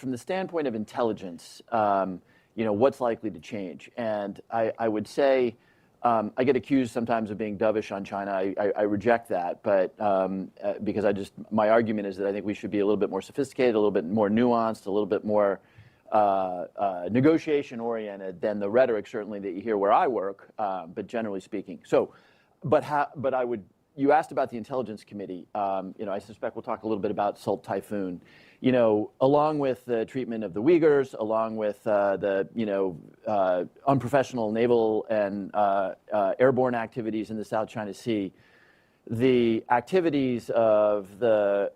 from the standpoint of intelligence, what's likely to change? And I would say, I get accused sometimes of being dovish on China. I reject that, but because my argument is that I think we should be a little bit more sophisticated, a little bit more nuanced, a little bit more negotiation-oriented than the rhetoric certainly that you hear where I work, but generally speaking. So, you asked about the Intelligence Committee. I suspect we'll talk a little bit about Salt Typhoon. Along with the treatment of the Uyghurs, along with the unprofessional naval and airborne activities in the South China Sea, the activities of the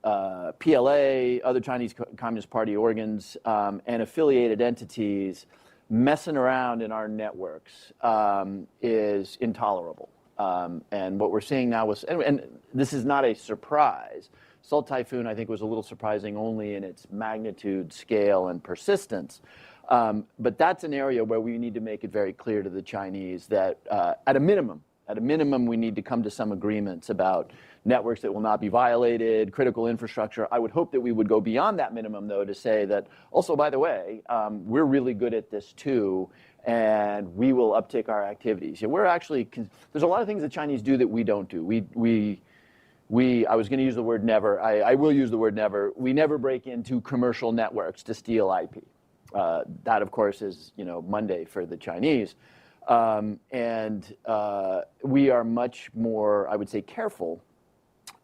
PLA, other Chinese Communist Party organs, and affiliated entities messing around in our networks is intolerable. And what we're seeing now and this is not a surprise. Salt Typhoon, I think, was a little surprising only in its magnitude, scale, and persistence. But that's an area where we need to make it very clear to the Chinese that at a minimum, we need to come to some agreements about networks that will not be violated, critical infrastructure. I would hope that we would go beyond that minimum, though, to say that also, by the way, we're really good at this too, and we will uptick our activities. We're actually, there's a lot of things the Chinese do that we don't do. I was going to use the word never. I will use the word never. We never break into commercial networks to steal IP. That, of course, is Monday for the Chinese. And we are much more, I would say, careful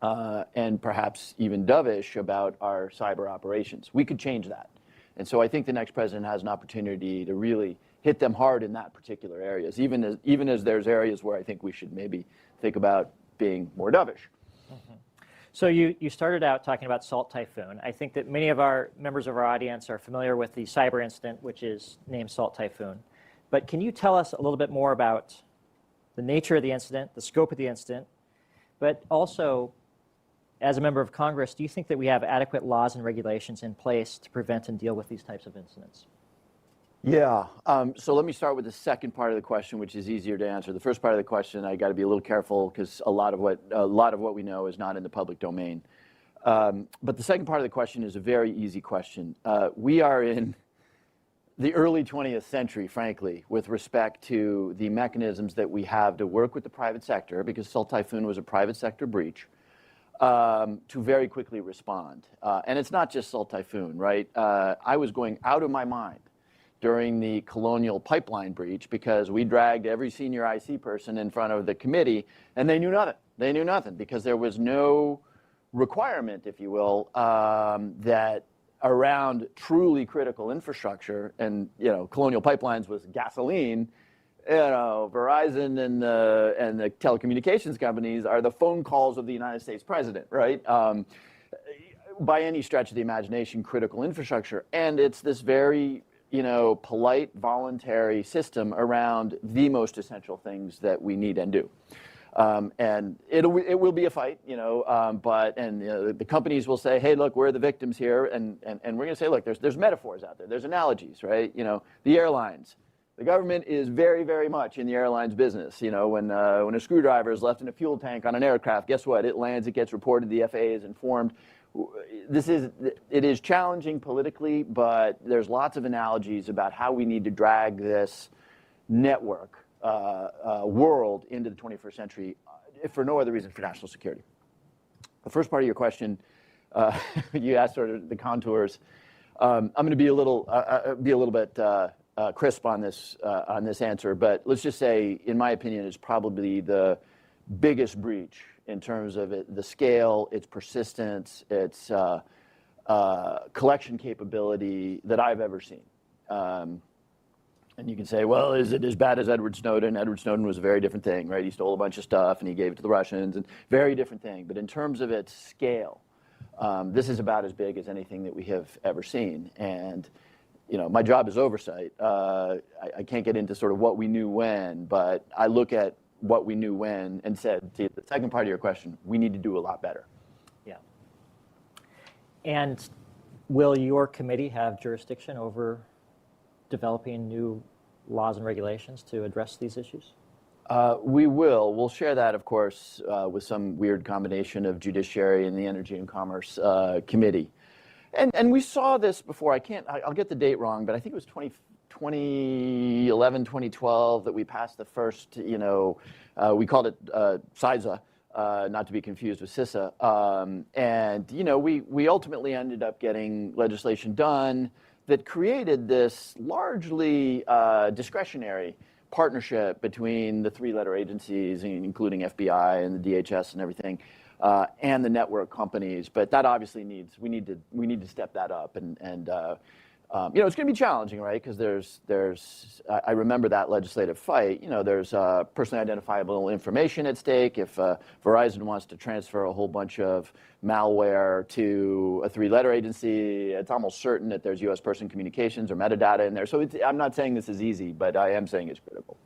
and perhaps even dovish about our cyber operations. We could change that. And so I think the next president has an opportunity to really hit them hard in that particular areas, even as there's areas where I think we should maybe think about being more dovish. Mm-hmm. So you started out talking about Salt Typhoon. I think that many of our members of our audience are familiar with the cyber incident, which is named Salt Typhoon. But can you tell us a little bit more about the nature of the incident, the scope of the incident, but also, as a member of Congress, do you think that we have adequate laws and regulations in place to prevent and deal with these types of incidents? Yeah. So let me start with the second part of the question, which is easier to answer. The first part of the question, I got to be a little careful because a lot of what we know is not in the public domain. But the second part of the question is a very easy question. We are in the early 20th century, frankly, with respect to the mechanisms that we have to work with the private sector, because Salt Typhoon was a private sector breach, to very quickly respond. And it's not just Salt Typhoon, right? I was going out of my mind during the Colonial Pipeline breach because we dragged every senior IC person in front of the committee, and they knew nothing. They knew nothing because there was no requirement, if you will, that around truly critical infrastructure, and Colonial Pipelines was gasoline. Verizon and the telecommunications companies are the phone calls of the United States president, right? By any stretch of the imagination, critical infrastructure, and it's this very polite, voluntary system around the most essential things that we need and do. And it will be a fight, but the companies will say, hey, look, we're the victims here. And we're going to say, look, there's metaphors out there. There's analogies, right? The airlines. The government is very, very much in the airlines business. When a screwdriver is left in a fuel tank on an aircraft, guess what? It lands, it gets reported, the FAA is informed. It is challenging politically, but there's lots of analogies about how we need to drag this network world into the 21st century, if for no other reason, for national security. The first part of your question, you asked sort of the contours. I'm going to be a little bit crisp on this answer, but let's just say, in my opinion, it's probably the biggest breach in terms of the scale, its persistence, its collection capability that I've ever seen. And you can say, well, is it as bad as Edward Snowden? Edward Snowden was a very different thing, right? He stole a bunch of stuff and he gave it to the Russians, and very different thing. But in terms of its scale, this is about as big as anything that we have ever seen. And my job is oversight. I can't get into sort of what we knew when, but I look at what we knew when and said, see, the second part of your question, we need to do a lot better. Yeah. And will your committee have jurisdiction over developing new laws and regulations to address these issues? We will. We'll share that, of course, with some weird combination of Judiciary and the Energy and Commerce Committee. And we saw this before. I'll get the date wrong, but I think it was 2011, 2012 that we passed the first, we called it CISA, not to be confused with CISA. And, we ultimately ended up getting legislation done that created this largely discretionary partnership between the three-letter agencies, including FBI and the DHS and everything, and the network companies. But that obviously we need to step that up, and it's going to be challenging, right? Because I remember that legislative fight. There's personally identifiable information at stake. If Verizon wants to transfer a whole bunch of malware to a three-letter agency, it's almost certain that there's U.S. person communications or metadata in there. So I'm not saying this is easy, but I am saying it's critical.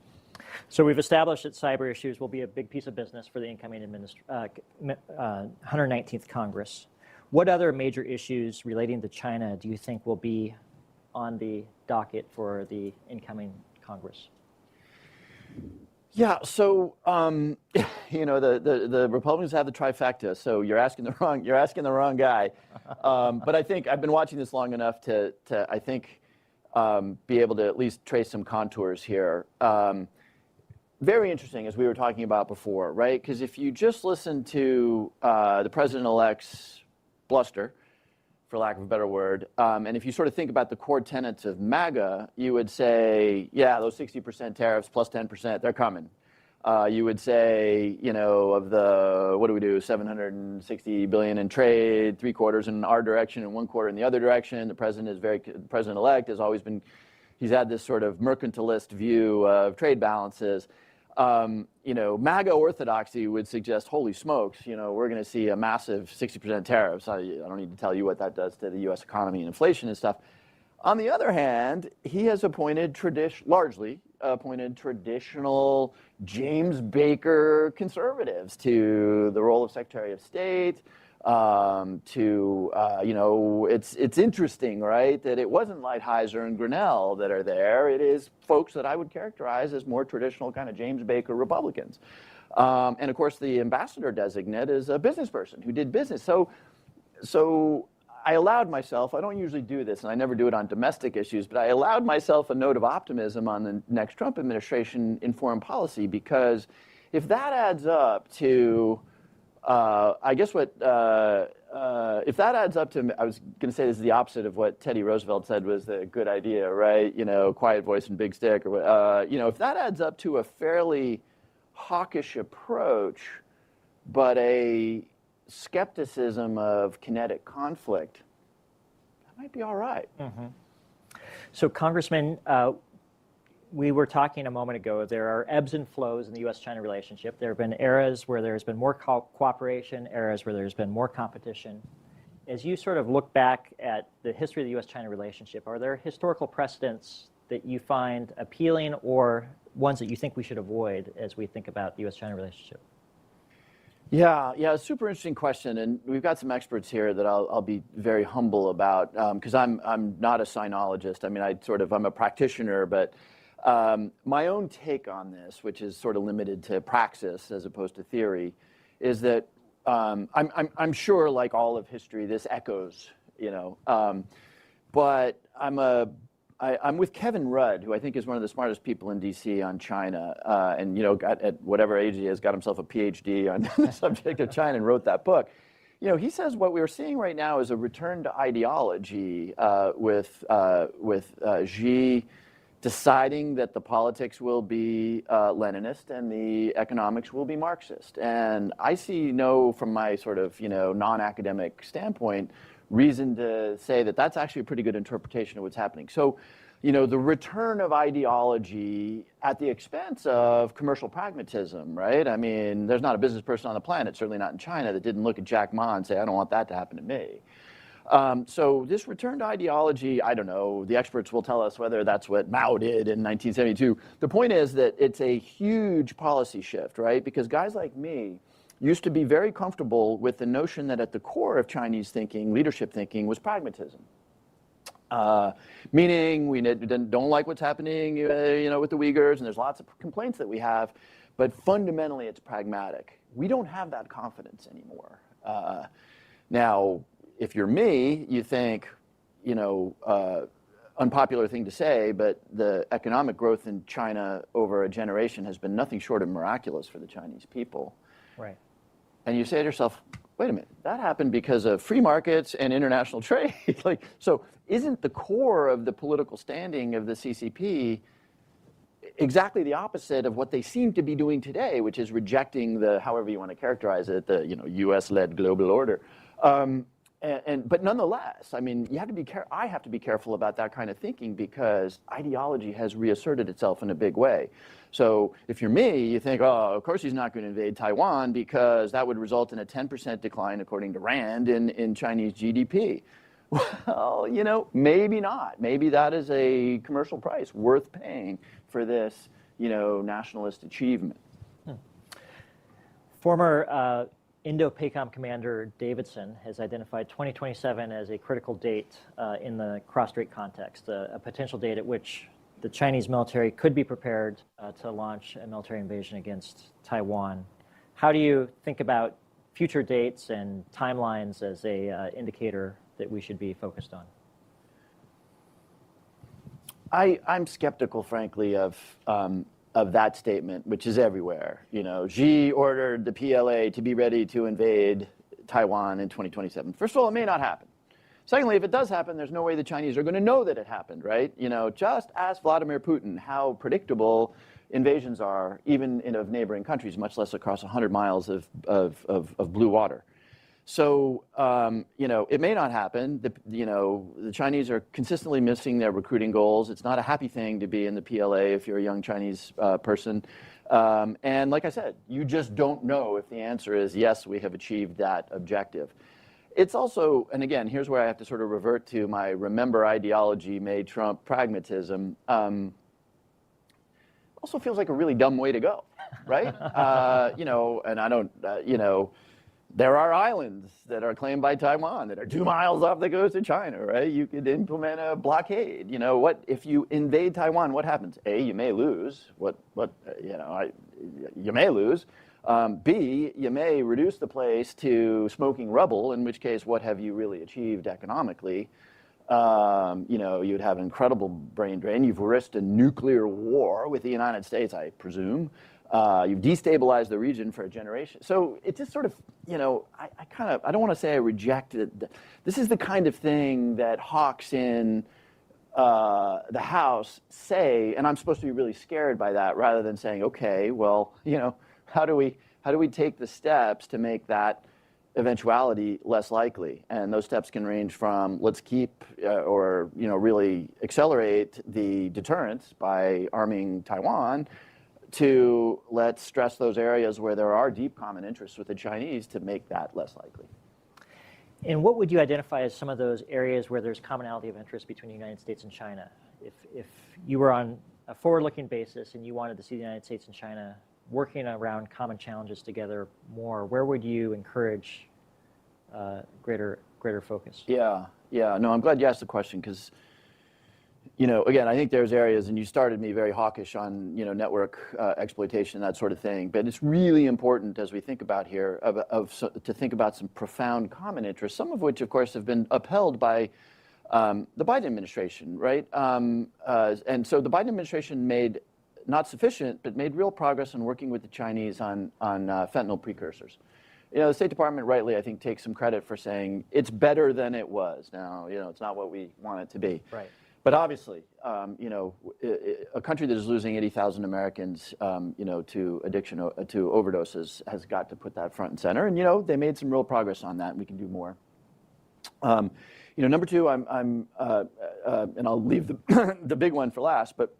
So we've established that cyber issues will be a big piece of business for the incoming 119th Congress. What other major issues relating to China do you think will be on the docket for the incoming Congress? Yeah, so the Republicans have the trifecta. So you're asking the wrong guy. But I think I've been watching this long enough to I think be able to at least trace some contours here. Very interesting, as we were talking about before, right? Because if you just listen to the president-elect's bluster, for lack of a better word, and if you sort of think about the core tenets of MAGA, you would say, yeah, those 60% tariffs plus 10%, they're coming. You would say, of the, what do we do, 760 billion in trade, 3/4 in our direction and 1/4 in the other direction. The president-elect has always been, he's had this sort of mercantilist view of trade balances. MAGA orthodoxy would suggest, holy smokes, we're going to see a massive 60% tariffs. I don't need to tell you what that does to the U.S. economy and inflation and stuff. On the other hand, he has largely appointed traditional James Baker conservatives to the role of Secretary of State. It's interesting, right, that it wasn't Lighthizer and Grinnell that are there. It is folks that I would characterize as more traditional kind of James Baker Republicans. And of course, the ambassador designate is a business person who did business. So I allowed myself, I don't usually do this, and I never do it on domestic issues, but I allowed myself a note of optimism on the next Trump administration in foreign policy, because if that adds up to if that adds up to, I was going to say this is the opposite of what Teddy Roosevelt said was the good idea, right? Quiet voice and big stick, or if that adds up to a fairly hawkish approach, but a skepticism of kinetic conflict, that might be all right. Mm-hmm. So, Congressman, we were talking a moment ago, there are ebbs and flows in the U.S.-China relationship. There have been eras where there's been more cooperation, eras where there's been more competition. As you sort of look back at the history of the U.S.-China relationship, are there historical precedents that you find appealing or ones that you think we should avoid as we think about the U.S.-China relationship? Yeah, super interesting question, and we've got some experts here that I'll be very humble about, because I'm not a sinologist. I mean, I'm a practitioner, but my own take on this, which is sort of limited to praxis as opposed to theory, is that I'm sure, like all of history, this echoes, but I'm with Kevin Rudd, who I think is one of the smartest people in D.C. on China, and at whatever age he has, got himself a PhD on the subject of China and wrote that book. He says what we're seeing right now is a return to ideology with Xi deciding that the politics will be Leninist and the economics will be Marxist. And I see from my sort of non-academic standpoint, reason to say that that's actually a pretty good interpretation of what's happening. So, the return of ideology at the expense of commercial pragmatism, right? I mean, there's not a business person on the planet, certainly not in China, that didn't look at Jack Ma and say, I don't want that to happen to me. So this return to ideology, I don't know, the experts will tell us whether that's what Mao did in 1972. The point is that it's a huge policy shift, right? Because guys like me used to be very comfortable with the notion that at the core of Chinese thinking, leadership thinking, was pragmatism. Meaning we don't like what's happening with the Uyghurs, and there's lots of complaints that we have, but fundamentally it's pragmatic. We don't have that confidence anymore. Now, if you're me, you think, unpopular thing to say, but the economic growth in China over a generation has been nothing short of miraculous for the Chinese people. Right. And you say to yourself, wait a minute, that happened because of free markets and international trade. So isn't the core of the political standing of the CCP exactly the opposite of what they seem to be doing today, which is rejecting the, however you want to characterize it, the U.S.-led global order? But nonetheless, I mean, I have to be careful about that kind of thinking because ideology has reasserted itself in a big way. So if you're me, you think, oh, of course he's not going to invade Taiwan because that would result in a 10% decline, according to Rand, in Chinese GDP. Well, maybe not. Maybe that is a commercial price worth paying for this, nationalist achievement. Former Indo-PACOM Commander Davidson has identified 2027 as a critical date in the cross-strait context, a potential date at which the Chinese military could be prepared to launch a military invasion against Taiwan. How do you think about future dates and timelines as a indicator that we should be focused on? I'm skeptical, frankly, of that statement, which is everywhere. Xi ordered the PLA to be ready to invade Taiwan in 2027. First of all, it may not happen. Secondly, if it does happen, there's no way the Chinese are going to know that it happened, right? Just ask Vladimir Putin how predictable invasions are, even of neighboring countries, much less across 100 miles of blue water. So, it may not happen. The Chinese are consistently missing their recruiting goals. It's not a happy thing to be in the PLA if you're a young Chinese person. And like I said, you just don't know if the answer is, yes, we have achieved that objective. It's also, and again, here's where I have to sort of revert to my remember ideology made Trump pragmatism. Also feels like a really dumb way to go, right? And I don't, there are islands that are claimed by Taiwan that are 2 miles off the coast of China, right? You could implement a blockade. What if you invade Taiwan? What happens? A, you may lose. You may lose. B, you may reduce the place to smoking rubble. In which case, what have you really achieved economically? You'd have an incredible brain drain. You've risked a nuclear war with the United States, I presume. You've destabilized the region for a generation. So it just sort of, I don't want to say I reject it. This is the kind of thing that hawks in the House say, and I'm supposed to be really scared by that rather than saying, okay, well, how do we take the steps to make that eventuality less likely? And those steps can range from let's keep or really accelerate the deterrence by arming Taiwan to let's stress those areas where there are deep common interests with the Chinese to make that less likely. And what would you identify as some of those areas where there's commonality of interest between the United States and China? If you were on a forward-looking basis and you wanted to see the United States and China working around common challenges together more, where would you encourage greater focus? Yeah. No, I'm glad you asked the question because, again, I think there's areas, and you started me very hawkish on, network exploitation, that sort of thing. But it's really important as we think about here to think about some profound common interests, some of which, of course, have been upheld by the Biden administration, right? And so the Biden administration made not sufficient, but made real progress in working with the Chinese on fentanyl precursors. The State Department rightly, I think, takes some credit for saying it's better than it was. Now, it's not what we want it to be. Right. But obviously, a country that is losing 80,000 Americans, to addiction, to overdoses, has got to put that front and center. And they made some real progress on that, and we can do more. Number two, and I'll leave the big one for last, but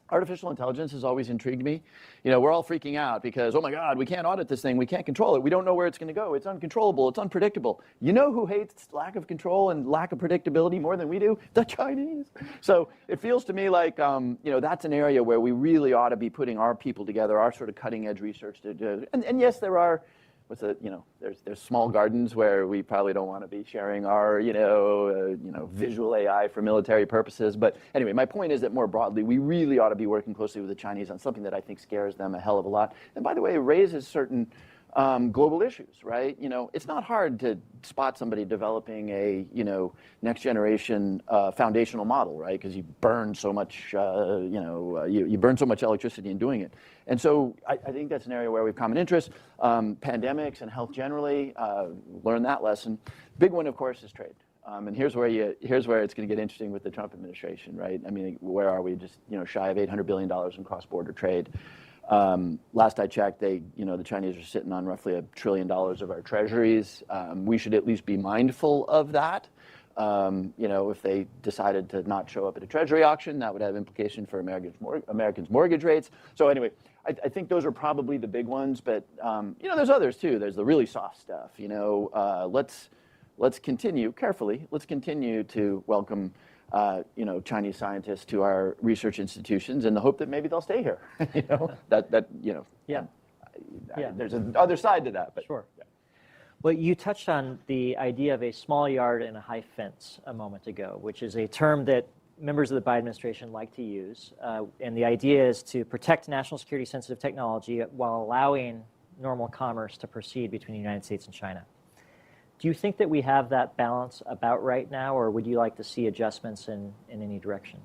artificial intelligence has always intrigued me. We're all freaking out because, oh my God, we can't audit this thing. We can't control it. We don't know where it's going to go. It's uncontrollable. It's unpredictable. You know who hates lack of control and lack of predictability more than we do? The Chinese. So it feels to me like, that's an area where we really ought to be putting our people together, our sort of cutting edge research to do. And yes, there are, there's small gardens where we probably don't want to be sharing our, visual AI for military purposes. But anyway, my point is that more broadly, we really ought to be working closely with the Chinese on something that I think scares them a hell of a lot. And by the way, it raises certain global issues, right? It's not hard to spot somebody developing a, next generation foundational model, right? Because you burn so much, you burn so much electricity in doing it. And so I think that's an area where we have common interest. Pandemics and health generally, learn that lesson. Big one, of course, is trade. And here's where it's going to get interesting with the Trump administration, right? I mean, where are we? Just shy of $800 billion in cross-border trade. Last I checked, the Chinese are sitting on roughly $1 trillion of our treasuries. We should at least be mindful of that. If they decided to not show up at a treasury auction, that would have implication for Americans' mortgage rates. So anyway, I think those are probably the big ones, but there's others too. There's the really soft stuff. Let's continue carefully. Let's continue to welcome Chinese scientists to our research institutions in the hope that maybe they'll stay here. There's another side to that. But, sure. Yeah. Well, you touched on the idea of a small yard and a high fence a moment ago, which is a term that members of the Biden administration like to use. And the idea is to protect national security sensitive technology while allowing normal commerce to proceed between the United States and China. Do you think that we have that balance about right now, or would you like to see adjustments in any direction?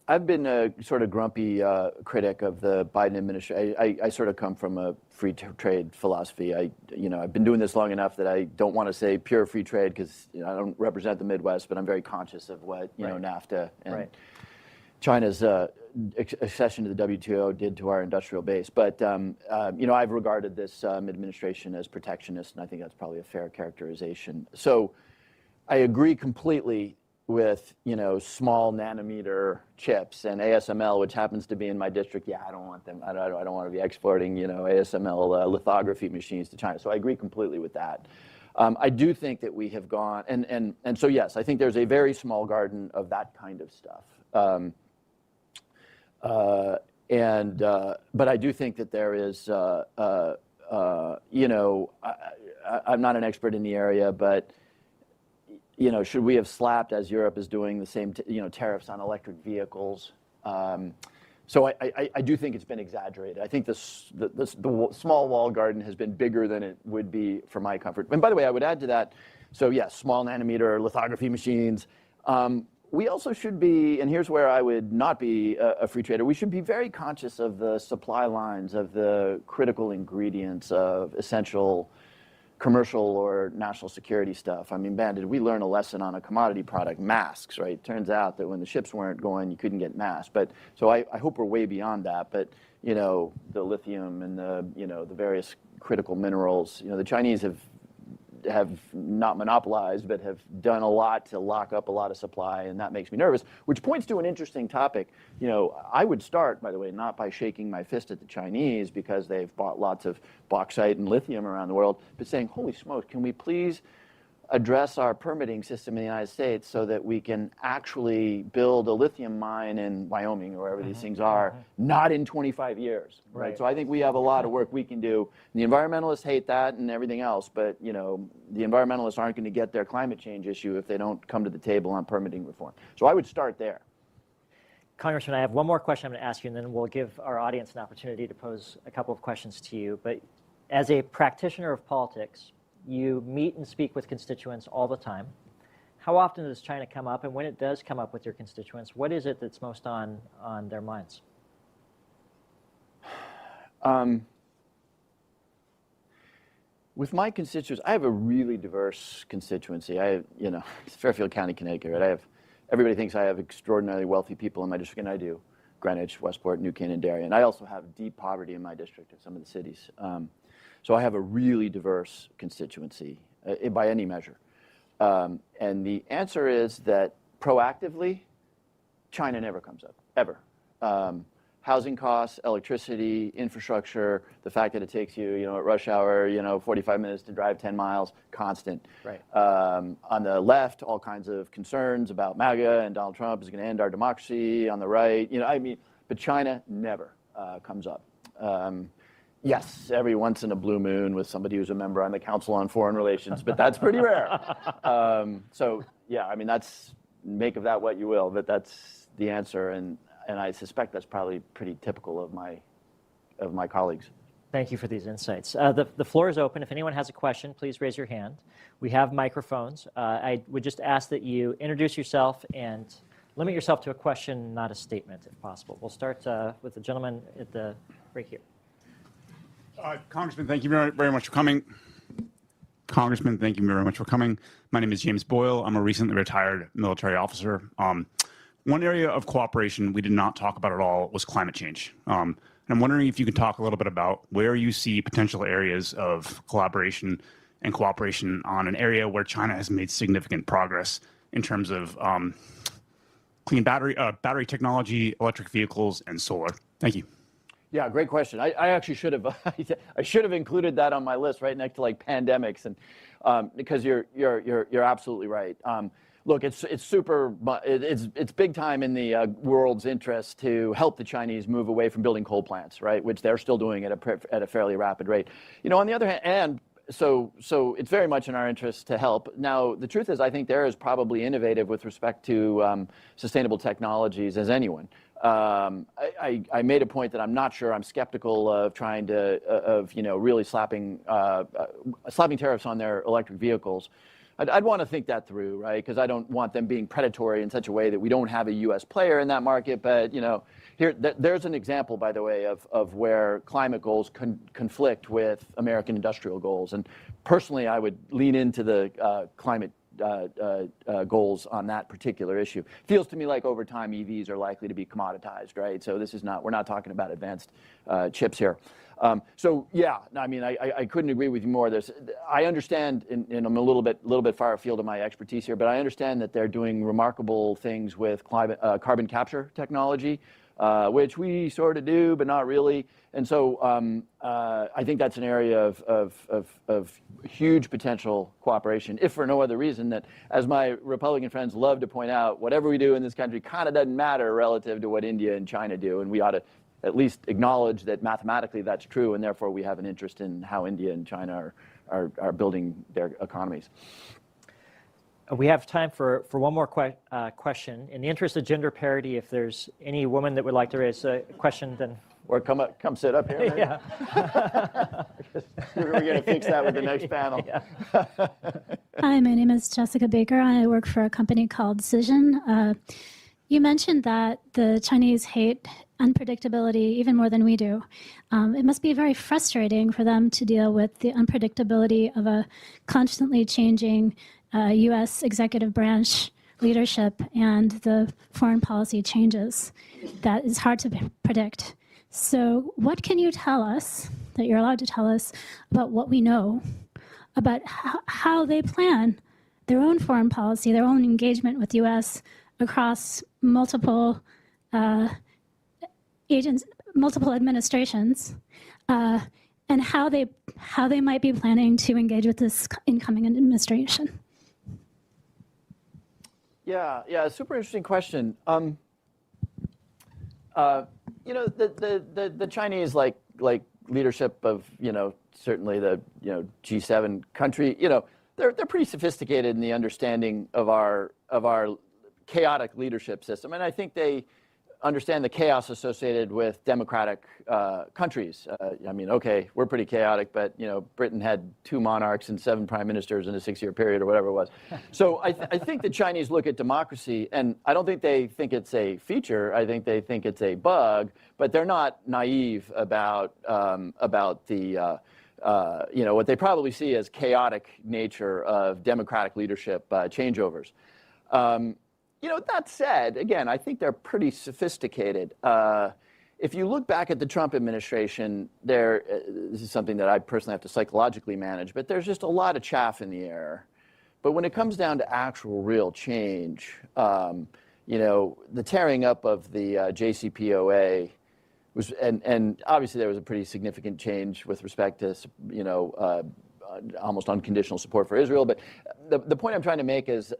I've been a sort of grumpy critic of the Biden administration. I sort of come from a free trade philosophy. I've been doing this long enough that I don't want to say pure free trade because I don't represent the Midwest, but I'm very conscious of what NAFTA and China's accession to the WTO did to our industrial base. But I've regarded this administration as protectionist, and I think that's probably a fair characterization. So I agree completely with small nanometer chips and ASML, which happens to be in my district. Yeah, I don't want them. I don't want to be exporting ASML lithography machines to China. So I agree completely with that. I do think that we have gone and so yes, I think there's a very small garden of that kind of stuff. But I do think that there is I'm not an expert in the area, but should we have slapped, as Europe is doing, the same tariffs on electric vehicles? So I do think it's been exaggerated. I think the small wall garden has been bigger than it would be for my comfort. And by the way, I would add to that, so yes, small nanometer lithography machines. We also should be, and here's where I would not be a free trader, we should be very conscious of the supply lines, of the critical ingredients of essential commercial or national security stuff. I mean, man, did we learn a lesson on a commodity product, masks, right? Turns out that when the ships weren't going, you couldn't get masks. But so I hope we're way beyond that. But the lithium and the various critical minerals, the Chinese have not monopolized, but have done a lot to lock up a lot of supply, and that makes me nervous, which points to an interesting topic. I would start, by the way, not by shaking my fist at the Chinese because they've bought lots of bauxite and lithium around the world, but saying, holy smokes, can we please address our permitting system in the United States so that we can actually build a lithium mine in Wyoming or wherever these things are, not in 25 years. Right. So I think we have a lot of work we can do. And the environmentalists hate that and everything else, but the environmentalists aren't going to get their climate change issue if they don't come to the table on permitting reform. So I would start there. Congressman, I have one more question I'm going to ask you, and then we'll give our audience an opportunity to pose a couple of questions to you. But as a practitioner of politics, you meet and speak with constituents all the time. How often does China come up? And when it does come up with your constituents, what is it that's most on their minds? With my constituents, I have a really diverse constituency. It's Fairfield County, Connecticut, right? Everybody thinks I have extraordinarily wealthy people in my district, and I do. Greenwich, Westport, New Canaan, Darien. I also have deep poverty in my district in some of the cities. So I have a really diverse constituency by any measure. And the answer is that proactively, China never comes up, ever. Housing costs, electricity, infrastructure, the fact that it takes you, at rush hour, 45 minutes to drive 10 miles, constant. Right. On the left, all kinds of concerns about MAGA and Donald Trump is going to end our democracy. On the right, but China never comes up. Yes, every once in a blue moon with somebody who's a member on the Council on Foreign Relations, but that's pretty rare. So yeah, that's, make of that what you will, but that's the answer, and I suspect that's probably pretty typical of my colleagues. Thank you for these insights. The floor is open. If anyone has a question, please raise your hand. We have microphones. I would just ask that you introduce yourself and limit yourself to a question, not a statement, if possible. We'll start with the gentleman at the right here. Congressman, thank you very much for coming. Congressman, thank you very much for coming. My name is James Boyle. I'm a recently retired military officer. One area of cooperation we did not talk about at all was climate change. And I'm wondering if you could talk a little bit about where you see potential areas of collaboration and cooperation on an area where China has made significant progress in terms of clean battery technology, electric vehicles, and solar. Thank you. Yeah, great question. I actually should have I should have included that on my list right next to like pandemics, and because you're absolutely right. Look, it's big time in the world's interest to help the Chinese move away from building coal plants, right? Which they're still doing at a fairly rapid rate. You know, on the other hand, and so it's very much in our interest to help. Now, the truth is, I think they're as probably innovative with respect to sustainable technologies as anyone. I made a point that I'm not sure. I'm skeptical of trying to really slapping tariffs on their electric vehicles. I'd want to think that through, right? Because I don't want them being predatory in such a way that we don't have a U.S. player in that market. But there's an example, by the way, of where climate goals conflict with American industrial goals. And personally, I would lean into the climate goals on that particular issue. Feels to me like over time EVs are likely to be commoditized, right? So we're not talking about advanced chips here. So yeah, I mean, I couldn't agree with you more. I understand, and I'm a little bit far afield of my expertise here, but I understand that they're doing remarkable things with carbon capture technology, which we sort of do, but not really. And so I think that's an area of huge potential cooperation, if for no other reason that, as my Republican friends love to point out, whatever we do in this country kind of doesn't matter relative to what India and China do, and we ought to at least acknowledge that mathematically that's true, and therefore we have an interest in how India and China are building their economies. We have time for one more question. In the interest of gender parity, if there's any woman that would like to raise a question, then... Or come sit up here. Yeah. We're going to fix that with the next panel. Yeah. Hi, my name is Jessica Baker. I work for a company called Cision. You mentioned that the Chinese hate unpredictability even more than we do. It must be very frustrating for them to deal with the unpredictability of a constantly changing U.S. executive branch leadership and the foreign policy changes. That is hard to predict. So what can you tell us, that you're allowed to tell us, about what we know about how they plan their own foreign policy, their own engagement with U.S. across multiple multiple administrations, and how they might be planning to engage with this incoming administration? Yeah, super interesting question. The Chinese, like leadership of certainly the G7 country, they're pretty sophisticated in the understanding of our chaotic leadership system, and I think they understand the chaos associated with democratic countries. I mean, okay, we're pretty chaotic, but Britain had 2 monarchs and 7 prime ministers in a 6-year period or whatever it was. So I think the Chinese look at democracy, and I don't think they think it's a feature. I think they think it's a bug, but they're not naive about the what they probably see as chaotic nature of democratic leadership changeovers. That said, again, I think they're pretty sophisticated. If you look back at the Trump administration, this is something that I personally have to psychologically manage, but there's just a lot of chaff in the air. But when it comes down to actual real change, the tearing up of the JCPOA was, and obviously there was a pretty significant change with respect to, almost unconditional support for Israel. But the point I'm trying to make is,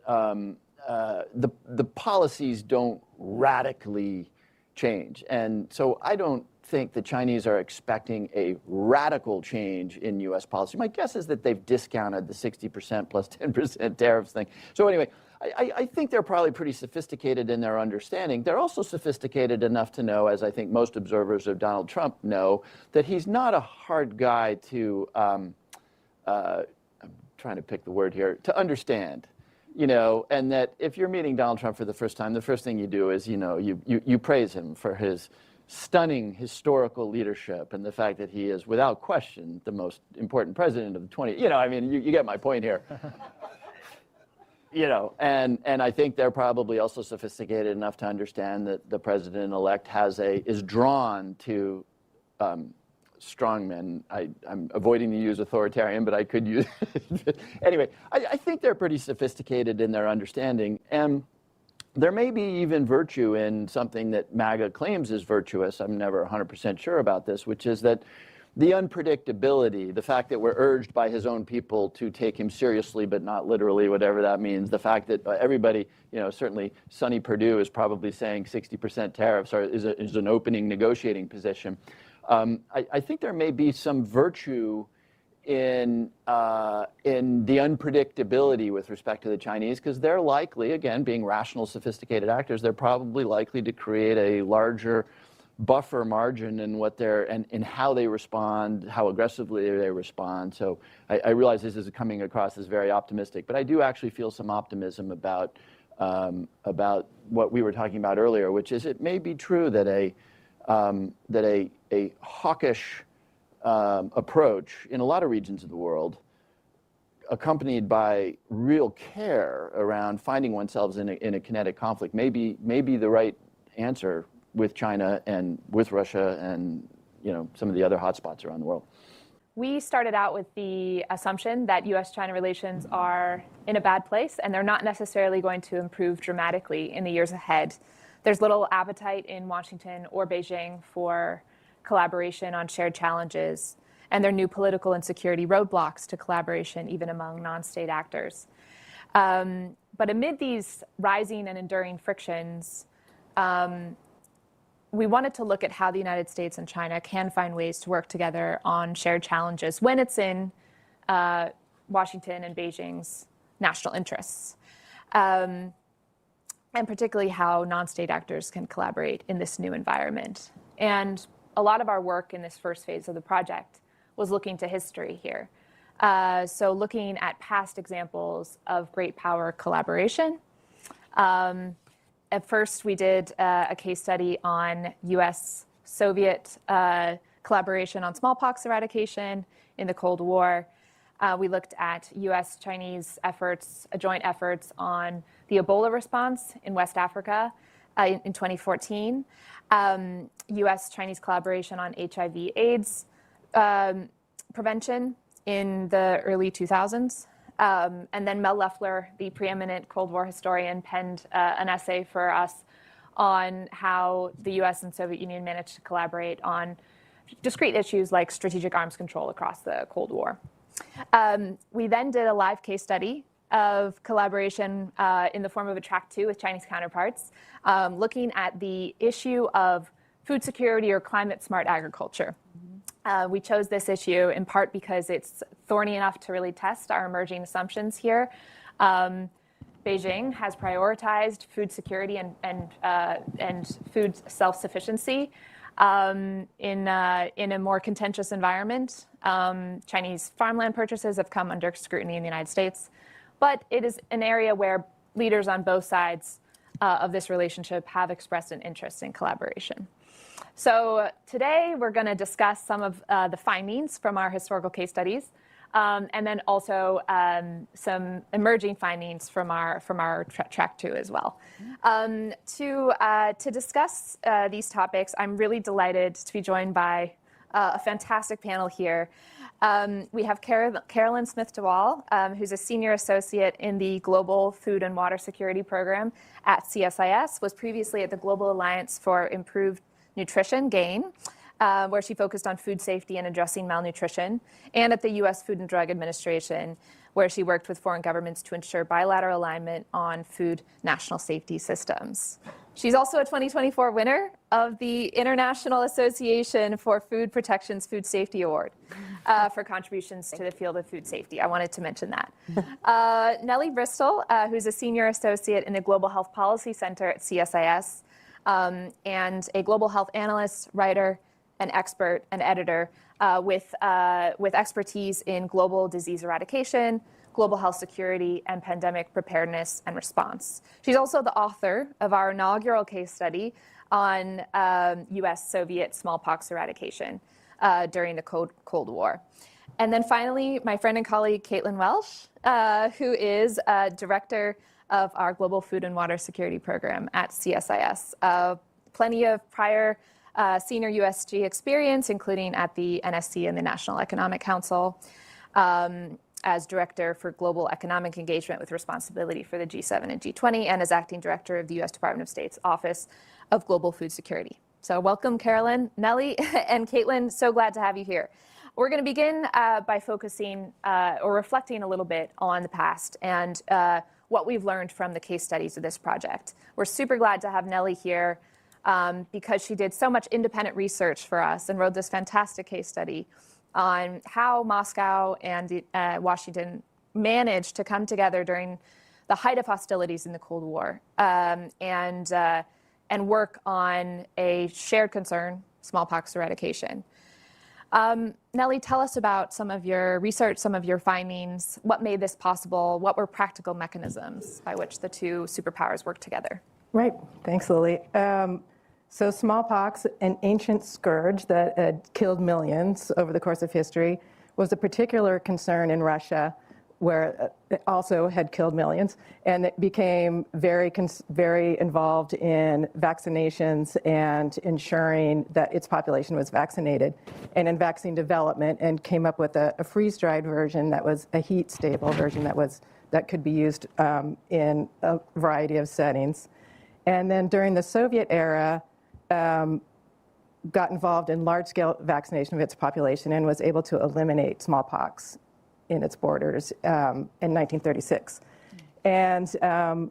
the policies don't radically change. And so I don't think the Chinese are expecting a radical change in U.S. policy. My guess is that they've discounted the 60% plus 10% tariffs thing. So anyway, I think they're probably pretty sophisticated in their understanding. They're also sophisticated enough to know, as I think most observers of Donald Trump know, that he's not a hard guy to, I'm trying to pick the word here, to understand. And that if you're meeting Donald Trump for the first time, the first thing you do is, you praise him for his stunning historical leadership and the fact that he is, without question, the most important president of the 20th. You get my point here. And I think they're probably also sophisticated enough to understand that the president-elect is drawn to strongmen. I'm avoiding to use authoritarian, but I could use anyway. I think they're pretty sophisticated in their understanding, and there may be even virtue in something that MAGA claims is virtuous. I'm never 100% sure about this, which is that the unpredictability, the fact that we're urged by his own people to take him seriously, but not literally, whatever that means, the fact that everybody, certainly Sonny Perdue is probably saying 60% tariffs is an opening negotiating position. I think there may be some virtue in the unpredictability with respect to the Chinese, because they're likely, again, being rational, sophisticated actors, they're probably likely to create a larger buffer margin in in how they respond, how aggressively they respond. So I realize this is coming across as very optimistic, but I do actually feel some optimism about what we were talking about earlier, which is it may be true that a hawkish approach in a lot of regions of the world, accompanied by real care around finding oneself in a kinetic conflict, may be the right answer with China and with Russia and some of the other hotspots around the world. We started out with the assumption that U.S.-China relations are in a bad place, and they're not necessarily going to improve dramatically in the years ahead. There's little appetite in Washington or Beijing for collaboration on shared challenges, and there are new political and security roadblocks to collaboration, even among non-state actors. But amid these rising and enduring frictions, we wanted to look at how the United States and China can find ways to work together on shared challenges when it's in Washington and Beijing's national interests, and particularly how non-state actors can collaborate in this new environment. And a lot of our work in this first phase of the project was looking to history here. So looking at past examples of great power collaboration. At first, we did a case study on US-Soviet collaboration on smallpox eradication in the Cold War. We looked at US-Chinese efforts, joint efforts on the Ebola response in West Africa in 2014. US-Chinese collaboration on HIV/AIDS prevention in the early 2000s. And then Mel Leffler, the preeminent Cold War historian, penned an essay for us on how the US and Soviet Union managed to collaborate on discrete issues like strategic arms control across the Cold War. We then did a live case study of collaboration in the form of a track 2 with Chinese counterparts, looking at the issue of food security or climate-smart agriculture. We chose this issue in part because it's thorny enough to really test our emerging assumptions here. Beijing has prioritized food security and food self-sufficiency in a more contentious environment. Chinese farmland purchases have come under scrutiny in the United States, but it is an area where leaders on both sides of this relationship have expressed an interest in collaboration. So today we're going to discuss some of the findings from our historical case studies, and then also some emerging findings from our track 2 as well. To discuss these topics, I'm really delighted to be joined by a fantastic panel here. We have Carolyn Smith-DeWall, who's a senior associate in the Global Food and Water Security Program at CSIS, was previously at the Global Alliance for Improved Nutrition, GAIN, where she focused on food safety and addressing malnutrition, and at the U.S. Food and Drug Administration, where she worked with foreign governments to ensure bilateral alignment on food national safety systems. She's also a 2024 winner of the International Association for Food Protection's Food Safety Award for contributions to the field of food safety. I wanted to mention that. Nellie Bristol, who's a senior associate in the Global Health Policy Center at CSIS, and a global health analyst, writer, and expert and editor with expertise in global disease eradication, global health security, and pandemic preparedness and response. She's also the author of our inaugural case study on US-Soviet smallpox eradication during the Cold War. And then finally, my friend and colleague, Caitlin Welsh, who is director of our Global Food and Water Security Program at CSIS. Plenty of prior senior USG experience, including at the NSC and the National Economic Council, as Director for Global Economic Engagement with responsibility for the G7 and G20, and as Acting Director of the U.S. Department of State's Office of Global Food Security. So welcome, Carolyn, Nellie, and Caitlin. So glad to have you here. We're going to begin by focusing or reflecting a little bit on the past and what we've learned from the case studies of this project. We're super glad to have Nellie here because she did so much independent research for us and wrote this fantastic case study on how Moscow and Washington managed to come together during the height of hostilities in the Cold War and work on a shared concern, smallpox eradication. Nellie, tell us about some of your research, some of your findings, what made this possible, what were practical mechanisms by which the two superpowers worked together? Right, thanks, Lily. So smallpox, an ancient scourge that had killed millions over the course of history, was a particular concern in Russia, where it also had killed millions, and it became very involved in vaccinations and ensuring that its population was vaccinated, and in vaccine development, and came up with a freeze-dried version that was a heat-stable version that could be used in a variety of settings. And then during the Soviet era, got involved in large-scale vaccination of its population and was able to eliminate smallpox in its borders in 1936. And it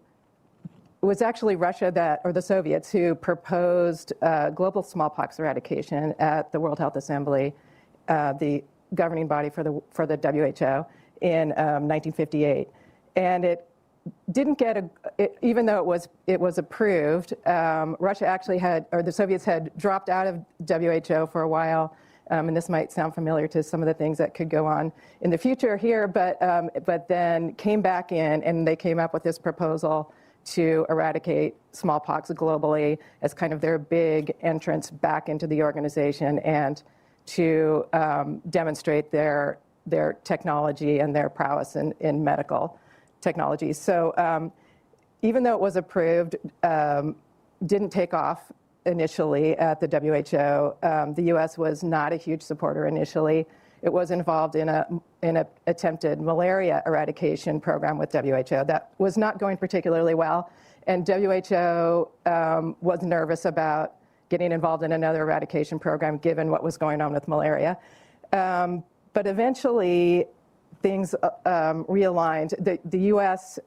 was actually Russia or the Soviets who proposed global smallpox eradication at the World Health Assembly, the governing body for the WHO, in 1958. And it didn't get even though it was approved, Russia actually the Soviets had dropped out of WHO for a while, and this might sound familiar to some of the things that could go on in the future here, but then came back in, and they came up with this proposal to eradicate smallpox globally as kind of their big entrance back into the organization, and to demonstrate their technology and their prowess in medical technology. So even though it was approved, didn't take off initially at the WHO. The U.S. was not a huge supporter initially. It was involved in an attempted malaria eradication program with WHO that was not going particularly well, and WHO was nervous about getting involved in another eradication program given what was going on with malaria. But eventually, things realigned. The U.S.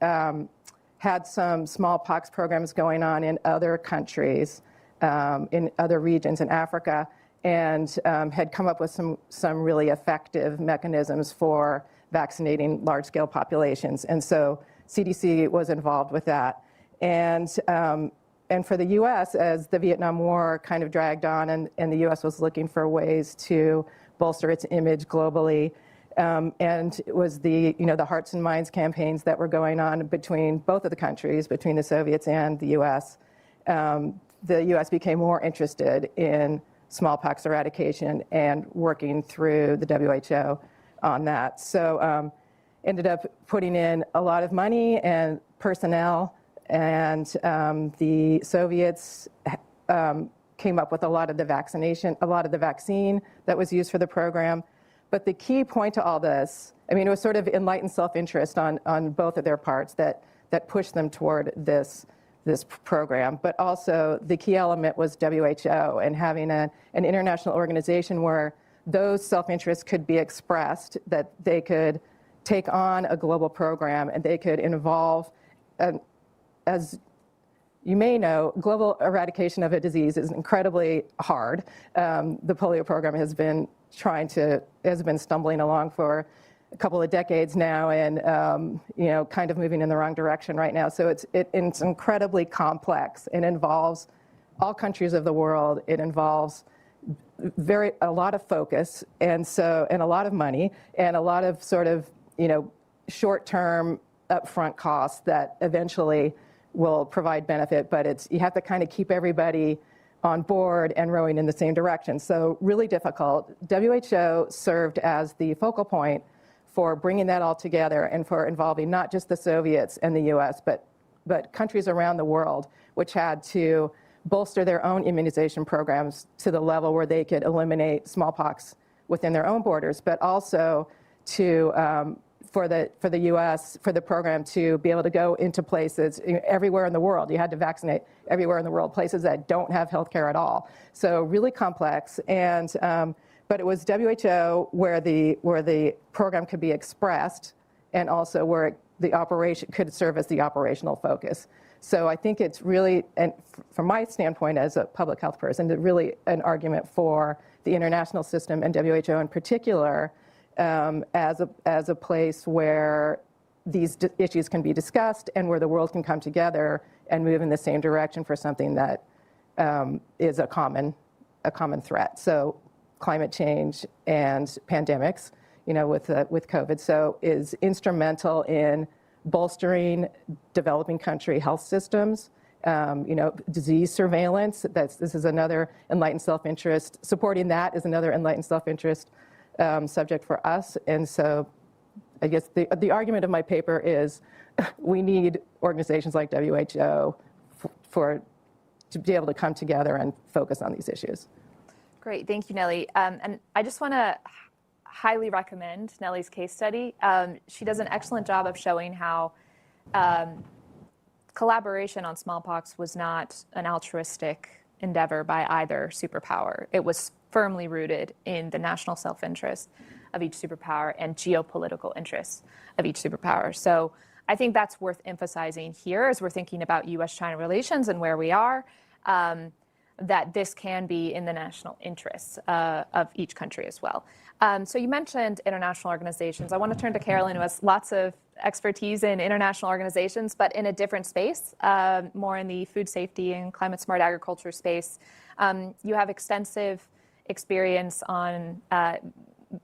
had some smallpox programs going on in other countries, in other regions in Africa, and had come up with some really effective mechanisms for vaccinating large-scale populations. And so CDC was involved with that. And for the U.S., as the Vietnam War kind of dragged on, and the U.S. was looking for ways to bolster its image globally, and it was the Hearts and Minds campaigns that were going on between both of the countries, between the Soviets and the U.S. The U.S. became more interested in smallpox eradication and working through the WHO on that. So ended up putting in a lot of money and personnel, and the Soviets came up with a lot of the vaccine that was used for the program. But the key point to all this, it was sort of enlightened self-interest on both of their parts that pushed them toward this program. But also the key element was WHO and having an international organization where those self-interests could be expressed, that they could take on a global program and they could involve as you may know, global eradication of a disease is incredibly hard. The polio program has been stumbling along for a couple of decades now, and kind of moving in the wrong direction right now. So it's incredibly complex. It involves all countries of the world. It involves a lot of focus, and a lot of money, and a lot of sort of short-term upfront costs that eventually will provide benefit. But you have to kind of keep everybody on board and rowing in the same direction. So really difficult. WHO served as the focal point for bringing that all together and for involving not just the Soviets and the US, but countries around the world, which had to bolster their own immunization programs to the level where they could eliminate smallpox within their own borders, but also for the US, for the program to be able to go into places everywhere in the world. You had to vaccinate everywhere in the world, places that don't have healthcare at all. So really complex. And but it was WHO where the program could be expressed, and also where the operation could serve as the operational focus. So I think it's really, and from my standpoint as a public health person, really an argument for the international system and WHO in particular as a place where these issues can be discussed and where the world can come together and move in the same direction for something that is a common threat. So climate change and pandemics, with COVID, so is instrumental in bolstering developing country health systems, disease surveillance. This is another enlightened self-interest. Supporting that is another enlightened self-interest subject for us. And so I guess the argument of my paper is we need organizations like WHO to be able to come together and focus on these issues. Great, thank you, Nellie. And I just want to highly recommend Nellie's case study. She does an excellent job of showing how collaboration on smallpox was not an altruistic endeavor by either superpower. It was firmly rooted in the national self-interest of each superpower and geopolitical interests of each superpower. So I think that's worth emphasizing here as we're thinking about US-China relations and where we are, that this can be in the national interests of each country as well. So you mentioned international organizations. I want to turn to Carolyn, who has lots of expertise in international organizations, but in a different space, more in the food safety and climate smart agriculture space. You have extensive experience on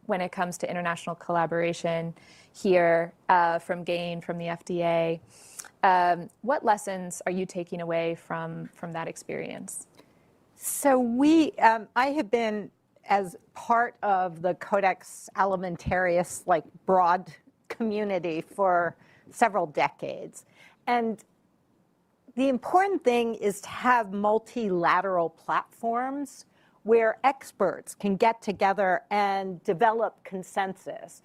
when it comes to international collaboration here from GAIN, from the FDA. What lessons are you taking away from that experience? So I have been, as part of the Codex Alimentarius, broad community for several decades. And the important thing is to have multilateral platforms where experts can get together and develop consensus.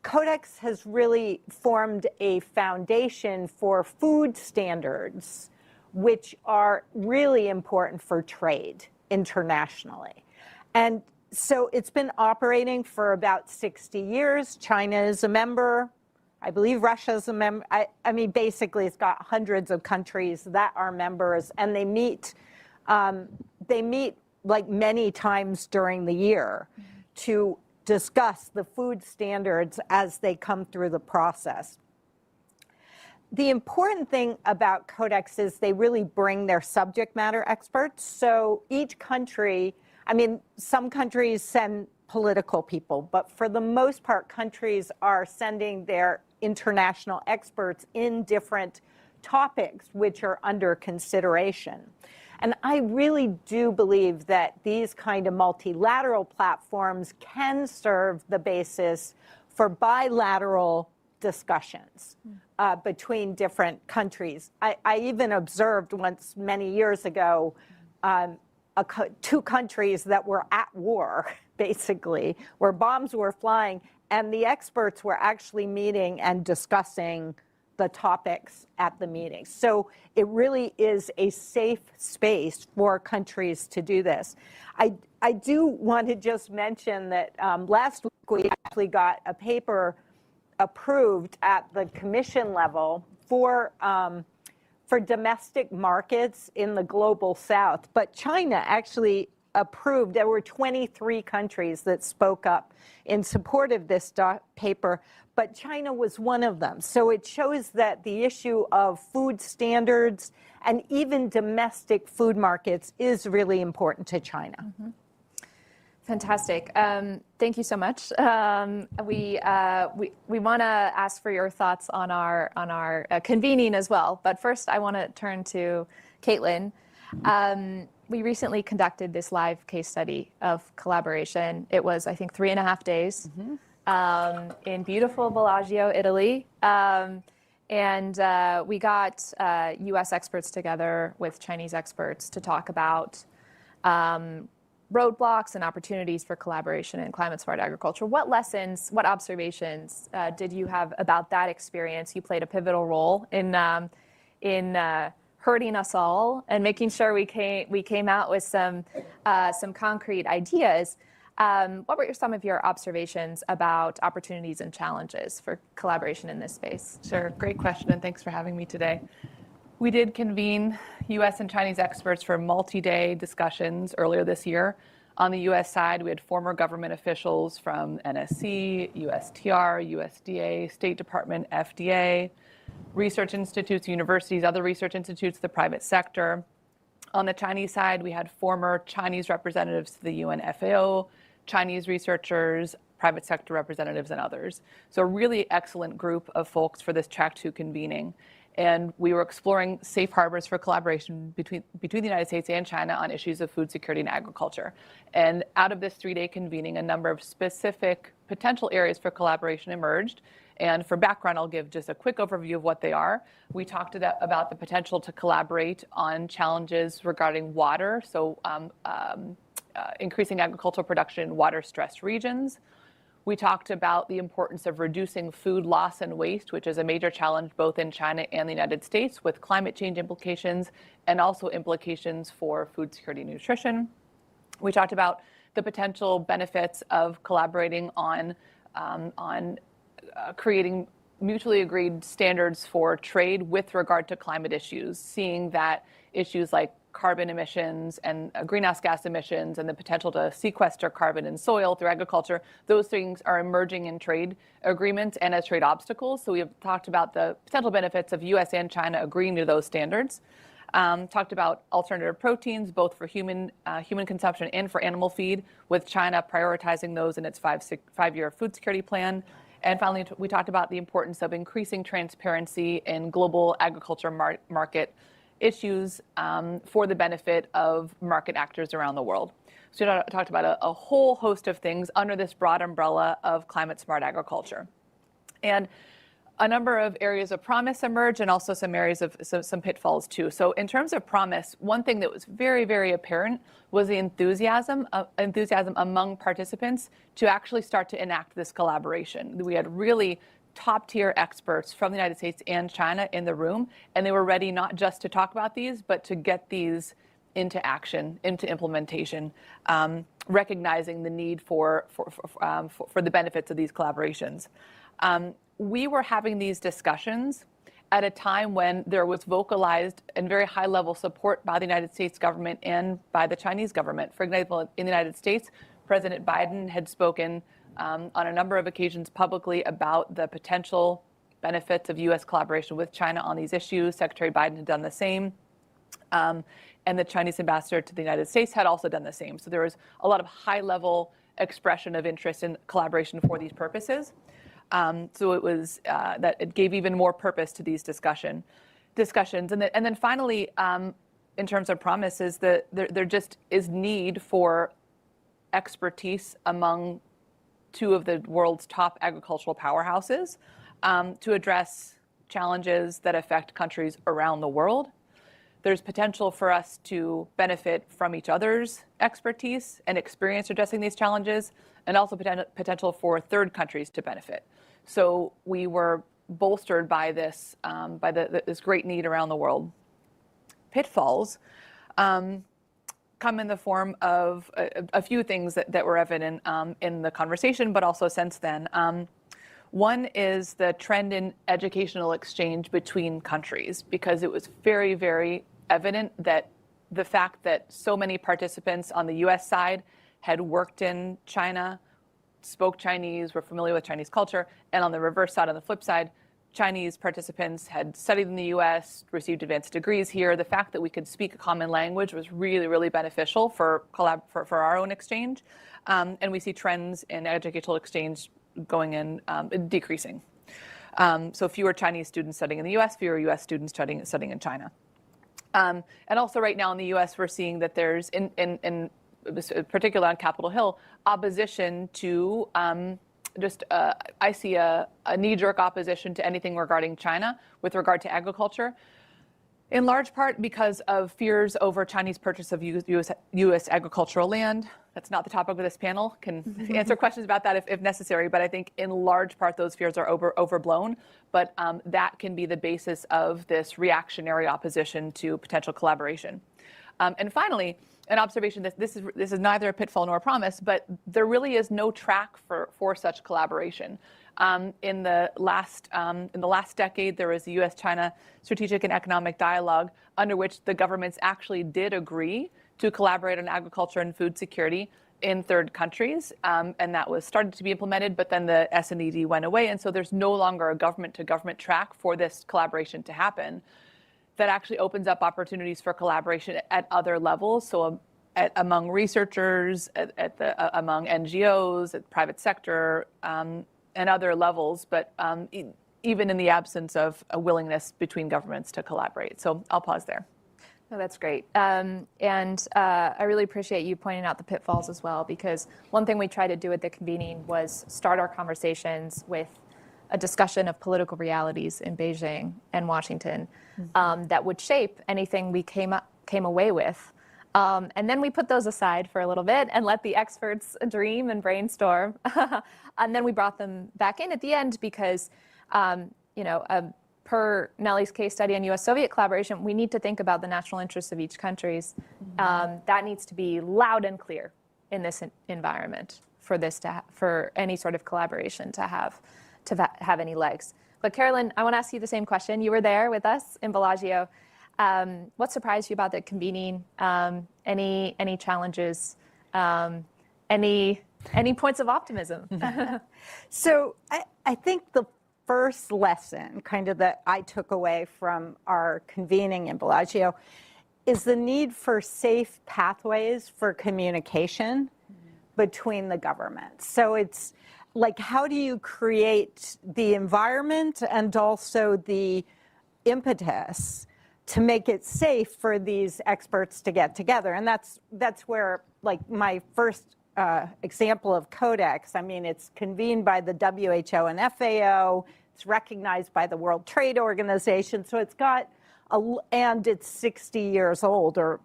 Codex has really formed a foundation for food standards, which are really important for trade internationally. And so it's been operating for about 60 years. China is a member. I believe Russia is a member. I mean, basically, it's got hundreds of countries that are members, and they meet many times during the year to discuss the food standards as they come through the process. The important thing about Codex is they really bring their subject matter experts. So each country, some countries send political people, but for the most part, countries are sending their international experts in different topics which are under consideration. And I really do believe that these kind of multilateral platforms can serve the basis for bilateral discussions between different countries. I even observed once many years ago two countries that were at war, basically, where bombs were flying, and the experts were actually meeting and discussing the topics at the meeting. So it really is a safe space for countries to do this. I do want to just mention that last week we actually got a paper approved at the commission level for for domestic markets in the global south. But China actually approved. There were 23 countries that spoke up in support of this paper, but China was one of them. So it shows that the issue of food standards and even domestic food markets is really important to China. Mm-hmm. Fantastic. Thank you so much. We want to ask for your thoughts on our convening as well. But first, I want to turn to Caitlin. We recently conducted this live case study of collaboration. It was, I think, 3.5 days in beautiful Bellagio, Italy. And we got US experts together with Chinese experts to talk about roadblocks and opportunities for collaboration in climate-smart agriculture. What lessons, what observations did you have about that experience? You played a pivotal role in herding us all and making sure we came out with some concrete ideas. What were some of your observations about opportunities and challenges for collaboration in this space? Sure, great question, and thanks for having me today. We did convene US and Chinese experts for multi-day discussions earlier this year. On the US side, we had former government officials from NSC, USTR, USDA, State Department, FDA, research institutes, universities, other research institutes, the private sector. On the Chinese side, we had former Chinese representatives to the UN FAO, Chinese researchers, private sector representatives, and others. So a really excellent group of folks for this Track 2 convening. And we were exploring safe harbors for collaboration between the United States and China on issues of food security and agriculture. And out of this 3-day convening, a number of specific potential areas for collaboration emerged. And for background, I'll give just a quick overview of what they are. We talked about the potential to collaborate on challenges regarding water, so increasing agricultural production in water-stressed regions. We talked about the importance of reducing food loss and waste, which is a major challenge both in China and the United States with climate change implications and also implications for food security and nutrition. We talked about the potential benefits of collaborating on creating mutually agreed standards for trade with regard to climate issues, seeing that issues like carbon emissions and greenhouse gas emissions and the potential to sequester carbon in soil through agriculture, those things are emerging in trade agreements and as trade obstacles. So we have talked about the potential benefits of US and China agreeing to those standards. Talked about alternative proteins, both for human consumption and for animal feed, with China prioritizing those in its five-year food security plan. And finally, we talked about the importance of increasing transparency in global agriculture market issues for the benefit of market actors around the world. So we talked about a whole host of things under this broad umbrella of climate-smart agriculture. And a number of areas of promise emerged and also some areas of some pitfalls too. So in terms of promise, one thing that was very, very apparent was the enthusiasm among participants to actually start to enact this collaboration. We had really top-tier experts from the United States and China in the room, and they were ready not just to talk about these, but to get these into action, into implementation, recognizing the need for the benefits of these collaborations. We were having these discussions at a time when there was vocalized and very high-level support by the United States government and by the Chinese government. For example, in the United States, President Biden had spoken on a number of occasions publicly about the potential benefits of U.S. collaboration with China on these issues. Secretary Biden had done the same. And the Chinese ambassador to the United States had also done the same. So there was a lot of high-level expression of interest in collaboration for these purposes. So it was that it gave even more purpose to these discussions. And then finally, in terms of promise, is that there just is need for expertise among two of the world's top agricultural powerhouses to address challenges that affect countries around the world. There's potential for us to benefit from each other's expertise and experience addressing these challenges, and also potential for third countries to benefit. So we were bolstered by this, this great need around the world. Pitfalls come in the form of a few things that were evident in the conversation, but also since then. One is the trend in educational exchange between countries, because it was very, very evident that the fact that so many participants on the US side had worked in China, spoke Chinese, were familiar with Chinese culture, and on the reverse side, on the flip side, Chinese participants had studied in the US, received advanced degrees here. The fact that we could speak a common language was really, really beneficial for our own exchange. And we see trends in educational exchange going in, decreasing. So fewer Chinese students studying in the US, fewer US students studying in China. And also right now in the US, we're seeing that there's, in particular on Capitol Hill, opposition to I see a knee-jerk opposition to anything regarding China with regard to agriculture, in large part because of fears over Chinese purchase of U.S. agricultural land. That's not the topic of this panel. Can answer questions about that if necessary, but I think in large part those fears are overblown. But that can be the basis of this reactionary opposition to potential collaboration. And finally, an observation that this is neither a pitfall nor a promise, but there really is no track for such collaboration. In the last decade, there was a U.S.-China strategic and economic dialogue under which the governments actually did agree to collaborate on agriculture and food security in third countries, and that was started to be implemented, but then the SNED went away, and so there's no longer a government-to-government track for this collaboration to happen. That actually opens up opportunities for collaboration at other levels. So among researchers, among NGOs, at private sector, and other levels, but even in the absence of a willingness between governments to collaborate. So I'll pause there. No, that's great. And I really appreciate you pointing out the pitfalls as well, because one thing we tried to do at the convening was start our conversations with a discussion of political realities in Beijing and Washington that would shape anything we came away with. And then we put those aside for a little bit and let the experts dream and brainstorm. And then we brought them back in at the end because, per Nellie's case study on U.S.-Soviet collaboration, we need to think about the national interests of each country. That needs to be loud and clear in this environment for any sort of collaboration to have any legs. But Carolyn, I want to ask you the same question. You were there with us in Bellagio. What surprised you about the convening? Any challenges? Any points of optimism? So I think the first lesson kind of that I took away from our convening in Bellagio is the need for safe pathways for communication between the governments. So it's like, how do you create the environment and also the impetus to make it safe for these experts to get together? And that's where, like, my first example of Codex, I mean, it's convened by the WHO and FAO, it's recognized by the World Trade Organization, so it's got, and it's 60 years old, or,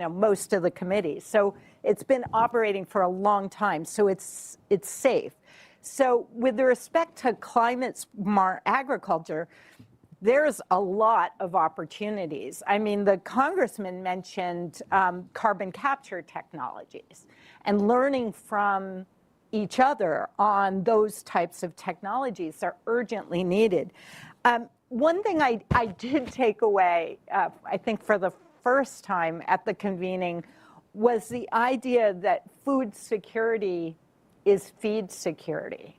most of the committees. So it's been operating for a long time, so it's safe. So with respect to climate-smart agriculture, there's a lot of opportunities. I mean, the congressman mentioned carbon capture technologies and learning from each other on those types of technologies are urgently needed. One thing I did take away, I think for the first time at the convening, was the idea that food security is feed security.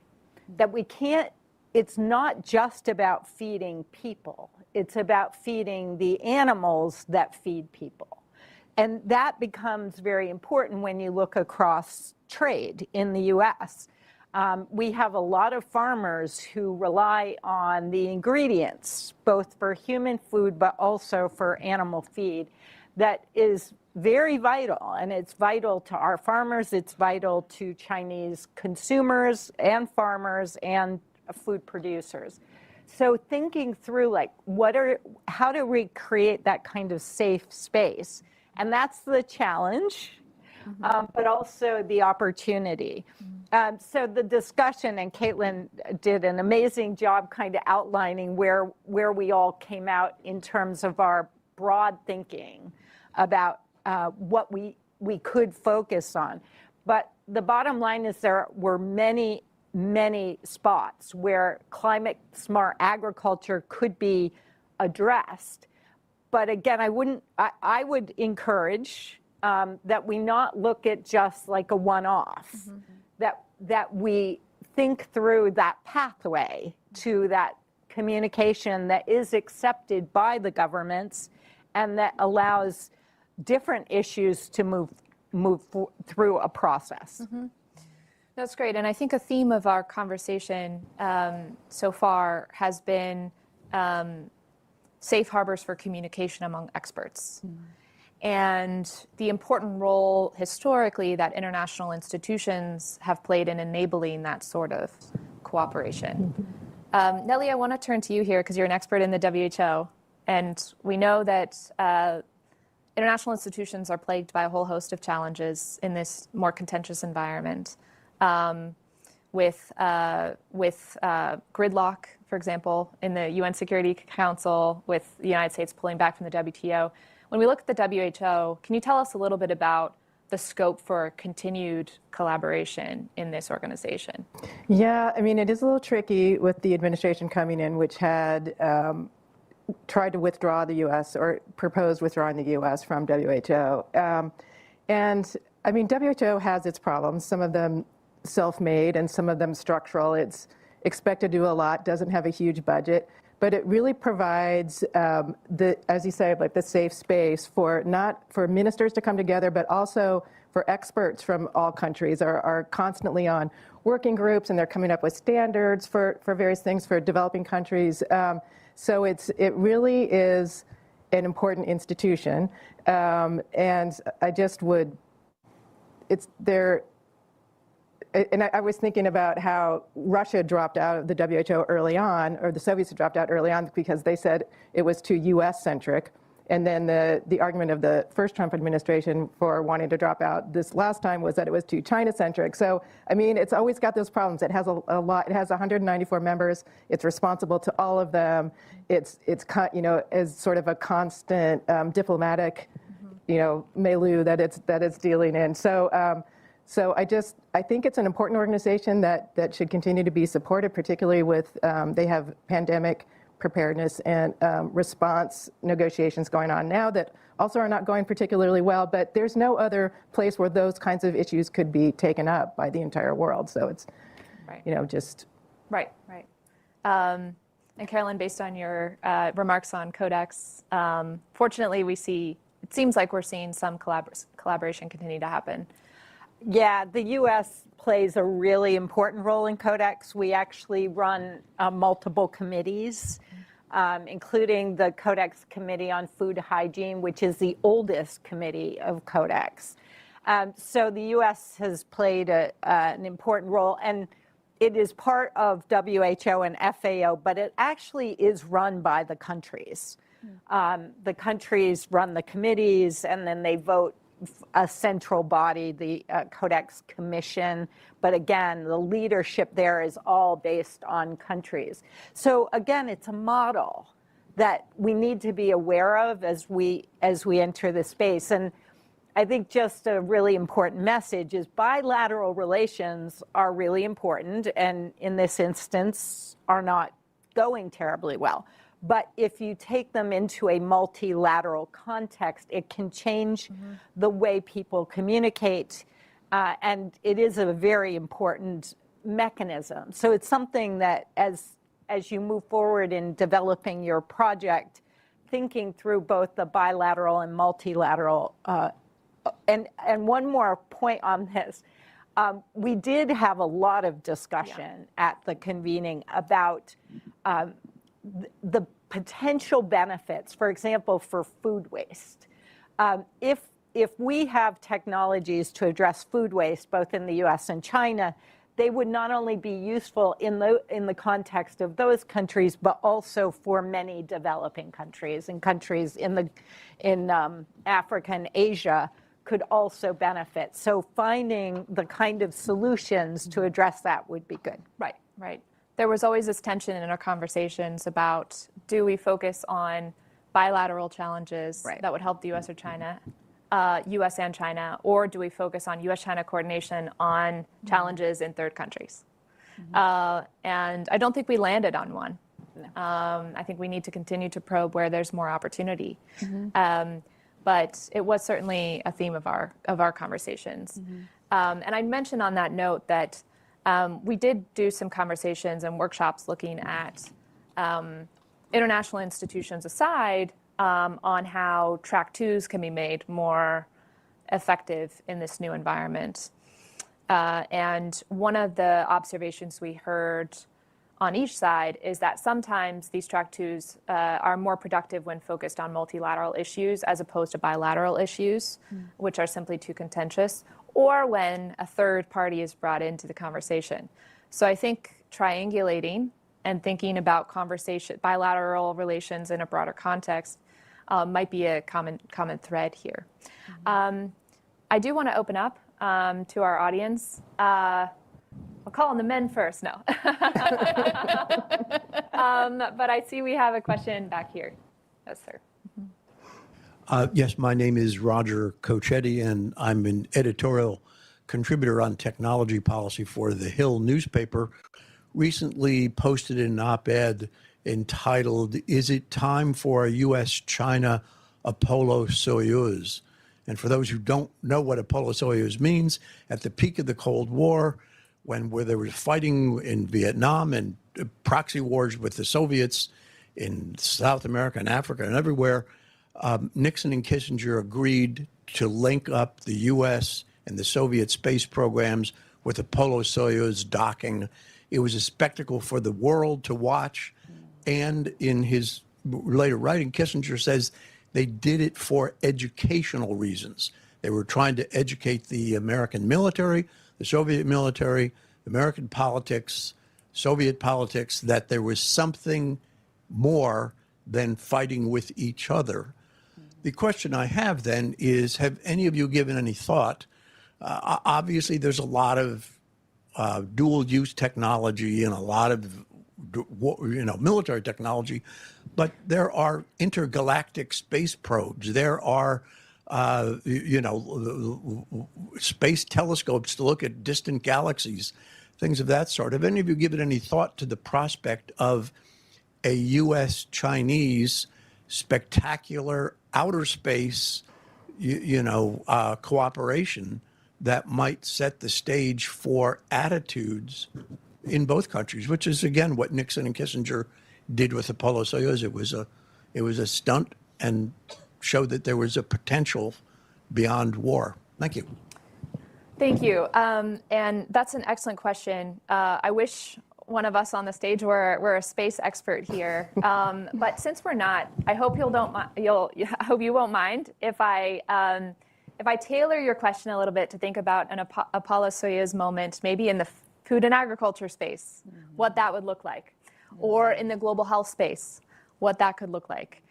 That we can't, it's not just about feeding people, it's about feeding the animals that feed people. And that becomes very important when you look across trade in the US. We have a lot of farmers who rely on the ingredients, both for human food but also for animal feed, that is very vital, and it's vital to our farmers, it's vital to Chinese consumers and farmers and food producers. So thinking through, like, how do we create that kind of safe space? And that's the challenge, but also the opportunity. So the discussion, and Caitlin did an amazing job kind of outlining where we all came out in terms of our broad thinking about what we could focus on. But the bottom line is there were many many spots where climate smart agriculture could be addressed. But again, I would encourage that we not look at just like a one-off, that we think through that pathway to that communication that is accepted by the governments and that allows different issues to move through a process. That's great. And I think a theme of our conversation so far has been safe harbors for communication among experts. And the important role historically that international institutions have played in enabling that sort of cooperation. Nellie, I want to turn to you here because you're an expert in the WHO. And we know that international institutions are plagued by a whole host of challenges in this more contentious environment. With gridlock, for example, in the UN Security Council, with the United States pulling back from the WTO. When we look at the WHO, can you tell us a little bit about the scope for continued collaboration in this organization? Yeah, I mean, it is a little tricky with the administration coming in, which had tried to withdraw the U.S. or proposed withdrawing the U.S. from WHO. And I mean, WHO has its problems, some of them self-made and some of them structural. It's expected to do a lot, doesn't have a huge budget, but it really provides as you say, like the safe space for not for ministers to come together, but also for experts from all countries are constantly on working groups, and they're coming up with standards for various things for developing countries. So it really is an important institution, and I just would. It's there. And I was thinking about how Russia dropped out of the WHO early on, or the Soviets dropped out early on because they said it was too US-centric. And then the argument of the first Trump administration for wanting to drop out this last time was that it was too China-centric. So, I mean, it's always got those problems. It has a lot. It has 194 members. It's responsible to all of them. It's as sort of a constant diplomatic, milieu that it's dealing in. So I think it's an important organization that should continue to be supported, particularly with they have pandemic preparedness and response negotiations going on now that also are not going particularly well, but there's no other place where those kinds of issues could be taken up by the entire world. So it's, just. Right. And Carolyn, based on your remarks on Codex, fortunately it seems like we're seeing some collaboration continue to happen. Yeah, the U.S. plays a really important role in Codex. We actually run multiple committees, including the Codex Committee on Food Hygiene, which is the oldest committee of Codex. So the U.S. has played an important role, and it is part of WHO and FAO, but it actually is run by the countries. The countries run the committees, and then they vote a central body, the Codex Commission. But again, the leadership there is all based on countries. So again, it's a model that we need to be aware of as we enter the space. And I think just a really important message is bilateral relations are really important, and in this instance are not going terribly well. But if you take them into a multilateral context, it can change the way people communicate, and it is a very important mechanism. So it's something that as you move forward in developing your project, thinking through both the bilateral and multilateral. And one more point on this. We did have a lot of discussion at the convening about the potential benefits, for example, for food waste. If we have technologies to address food waste, both in the U.S. and China, they would not only be useful in the context of those countries, but also for many developing countries, and countries in Africa and Asia could also benefit. So finding the kind of solutions to address that would be good. Right. There was always this tension in our conversations about, do we focus on bilateral challenges that would help the U.S. or China, U.S. and China, or do we focus on U.S.-China coordination on challenges in third countries? And I don't think we landed on one. I think we need to continue to probe where there's more opportunity. But it was certainly a theme of our conversations. And I mentioned on that note that we did do some conversations and workshops looking at international institutions aside on how track twos can be made more effective in this new environment. And one of the observations we heard on each side is that sometimes these track twos are more productive when focused on multilateral issues as opposed to bilateral issues, which are simply too contentious, or when a third party is brought into the conversation. So I think triangulating and thinking about bilateral relations in a broader context might be a common thread here. I do want to open up to our audience. I'll call on the men first, no. But I see we have a question back here. Yes, sir. Yes, my name is Roger Cochetti, and I'm an editorial contributor on technology policy for The Hill newspaper. Recently posted an op-ed entitled, "Is it time for a U.S.-China Apollo-Soyuz?" And for those who don't know what Apollo-Soyuz means, at the peak of the Cold War, where there was fighting in Vietnam and proxy wars with the Soviets in South America and Africa and everywhere, Nixon and Kissinger agreed to link up the U.S. and the Soviet space programs with Apollo-Soyuz docking. It was a spectacle for the world to watch. And in his later writing, Kissinger says they did it for educational reasons. They were trying to educate the American military, the Soviet military, American politics, Soviet politics, that there was something more than fighting with each other. The question I have then is, have any of you given any thought? Obviously, there's a lot of dual-use technology and a lot of military technology, but there are intergalactic space probes. There are space telescopes to look at distant galaxies, things of that sort. Have any of you given any thought to the prospect of a U.S.-Chinese spectacular outer space, cooperation that might set the stage for attitudes in both countries, which is, again, what Nixon and Kissinger did with Apollo-Soyuz. It was a stunt and showed that there was a potential beyond war. Thank you. Thank you. And that's an excellent question. I wish one of us on the stage were a space expert here. But since we're not, I hope I hope you won't mind if I tailor your question a little bit to think about an Apollo-Soyuz moment, maybe in the food and agriculture space, what that would look like, or in the global health space, what that could look like.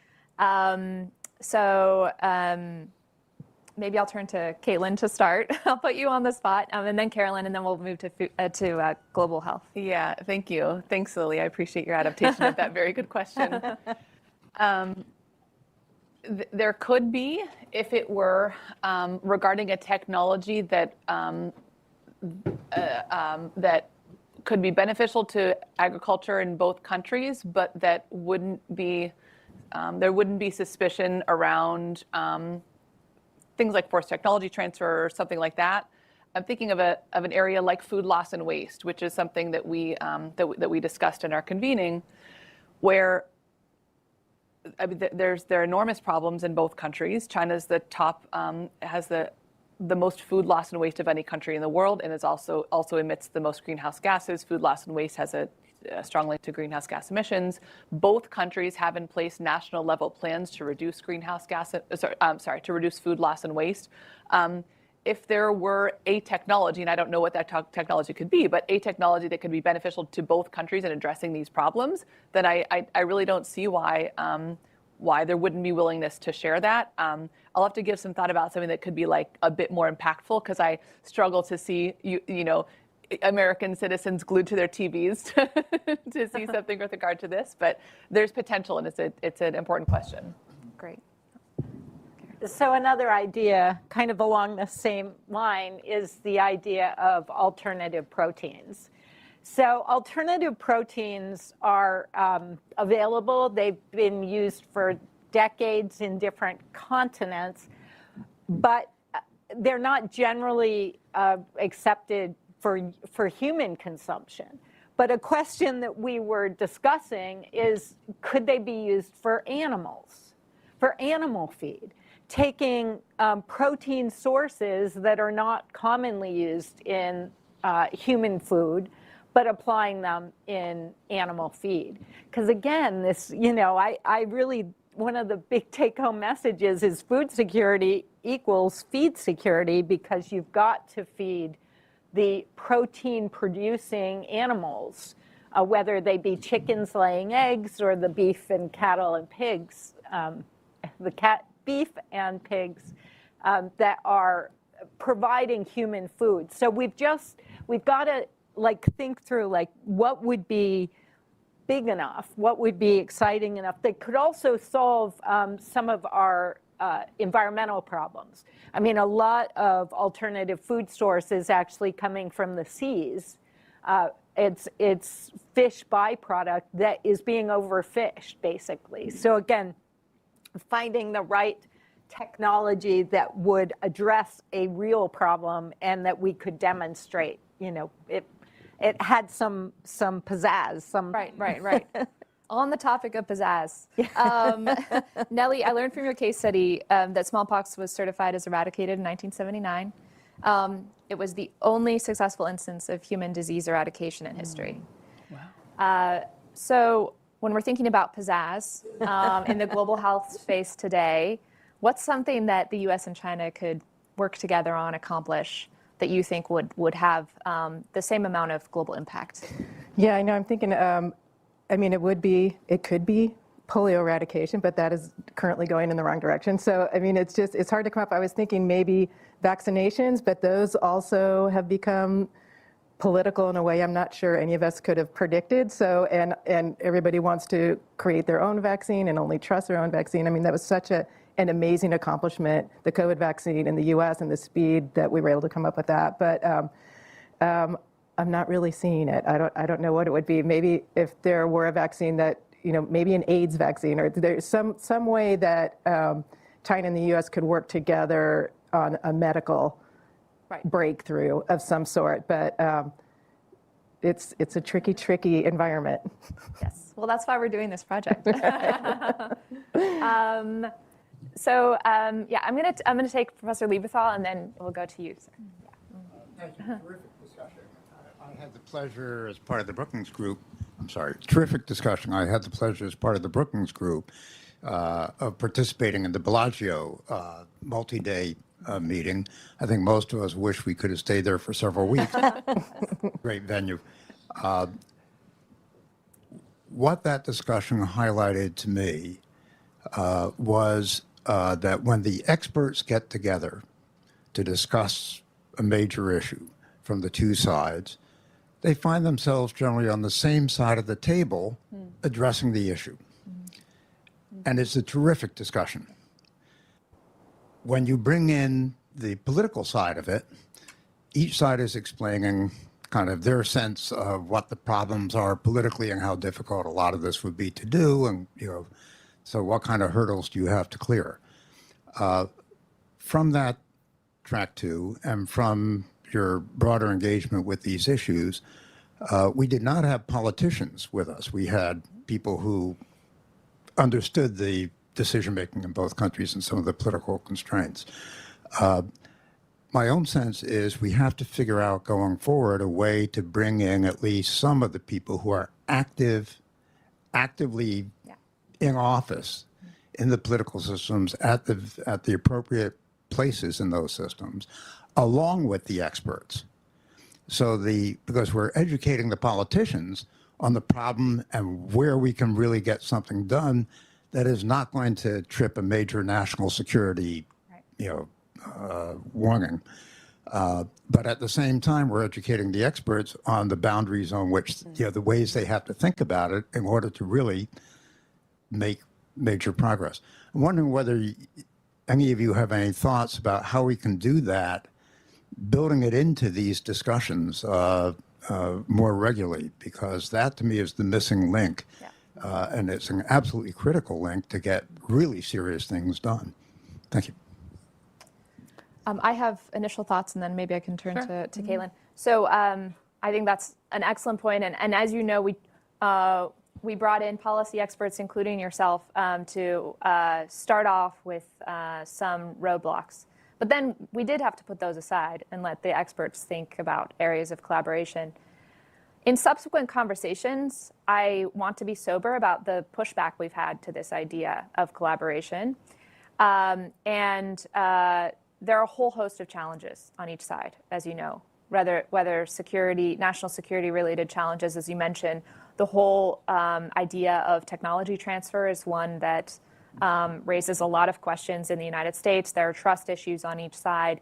Maybe I'll turn to Caitlin to start. I'll put you on the spot, and then Carolyn, and then we'll move to global health. Yeah, thank you. Thanks, Lily. I appreciate your adaptation of that very good question. There could be, if it were regarding a technology that that could be beneficial to agriculture in both countries, but that wouldn't be, there wouldn't be suspicion around things like forced technology transfer or something like that. I'm thinking of an area like food loss and waste, which is something that we discussed in our convening, where there are enormous problems in both countries. China's the top, has the most food loss and waste of any country in the world, and is also emits the most greenhouse gases. Food loss and waste has a strong link to greenhouse gas emissions. Both countries have in place national level plans to reduce greenhouse gas, to reduce food loss and waste. If there were a technology, and I don't know what that technology could be, but a technology that could be beneficial to both countries in addressing these problems, then I really don't see why there wouldn't be willingness to share that. I'll have to give some thought about something that could be like a bit more impactful, because I struggle to see American citizens glued to their TVs to see something with regard to this, but there's potential, and it's an important question. Great. So another idea, kind of along the same line, is the idea of alternative proteins. So alternative proteins are available. They've been used for decades in different continents, but they're not generally accepted for human consumption. But a question that we were discussing is, could they be used for animals, for animal feed? Taking protein sources that are not commonly used in human food, but applying them in animal feed. Because again, this, I really, one of the big take-home messages is food security equals feed security, because you've got to feed the protein-producing animals, whether they be chickens laying eggs or the beef and cattle and pigs, beef and pigs that are providing human food. So we've got to think through what would be big enough, what would be exciting enough that could also solve some of our environmental problems. I mean, a lot of alternative food sources actually coming from the seas. It's fish byproduct that is being overfished, basically. So again, finding the right technology that would address a real problem and that we could demonstrate, it had some pizzazz. Right. On the topic of pizzazz, Nellie, I learned from your case study that smallpox was certified as eradicated in 1979. It was the only successful instance of human disease eradication in history. Wow. So when we're thinking about pizzazz in the global health space today, what's something that the U.S. and China could work together on, accomplish, that you think would have the same amount of global impact? Yeah, I know. I'm thinking, it could be polio eradication, but that is currently going in the wrong direction. So, it's hard to come up. I was thinking maybe vaccinations, but those also have become political in a way I'm not sure any of us could have predicted. So, and everybody wants to create their own vaccine and only trust their own vaccine. That was such an amazing accomplishment, the COVID vaccine in the US and the speed that we were able to come up with that. But I'm not really seeing it. I don't know what it would be. Maybe if there were a vaccine that, maybe an AIDS vaccine, or there's some way that China and the US could work together on a medical breakthrough of some sort. But it's a tricky environment. Yes. Well, that's why we're doing this project. So I'm gonna take Professor Lieberthal, and then we'll go to you, sir. Thank you. Terrific discussion. I had the pleasure as part of the Brookings Group. Terrific discussion. I had the pleasure as part of the Brookings Group of participating in the Bellagio multi-day meeting. I think most of us wish we could have stayed there for several weeks. Great venue. What that discussion highlighted to me was that when the experts get together to discuss a major issue from the two sides, they find themselves generally on the same side of the table addressing the issue. And it's a terrific discussion. When you bring in the political side of it, each side is explaining kind of their sense of what the problems are politically and how difficult a lot of this would be to do, and so what kind of hurdles do you have to clear? From that track two, and from your broader engagement with these issues, we did not have politicians with us. We had people who understood the decision-making in both countries and some of the political constraints. My own sense is we have to figure out going forward a way to bring in at least some of the people who are actively in office in the political systems at the appropriate places in those systems, along with the experts. So because we're educating the politicians on the problem and where we can really get something done that is not going to trip a major national security, warning. But at the same time, we're educating the experts on the boundaries on which, the ways they have to think about it in order to really make major progress. I'm wondering whether any of you have any thoughts about how we can do that, building it into these discussions more regularly, because that to me is the missing link. And it's an absolutely critical link to get really serious things done. Thank you. I have initial thoughts, and then maybe I can turn to Caitlin. So I think that's an excellent point. And as you know, we brought in policy experts, including yourself, to start off with some roadblocks. But then we did have to put those aside and let the experts think about areas of collaboration. In subsequent conversations, I want to be sober about the pushback we've had to this idea of collaboration. And there are a whole host of challenges on each side, as you know, whether security, national security related challenges, as you mentioned. The whole idea of technology transfer is one that raises a lot of questions in the United States. There are trust issues on each side.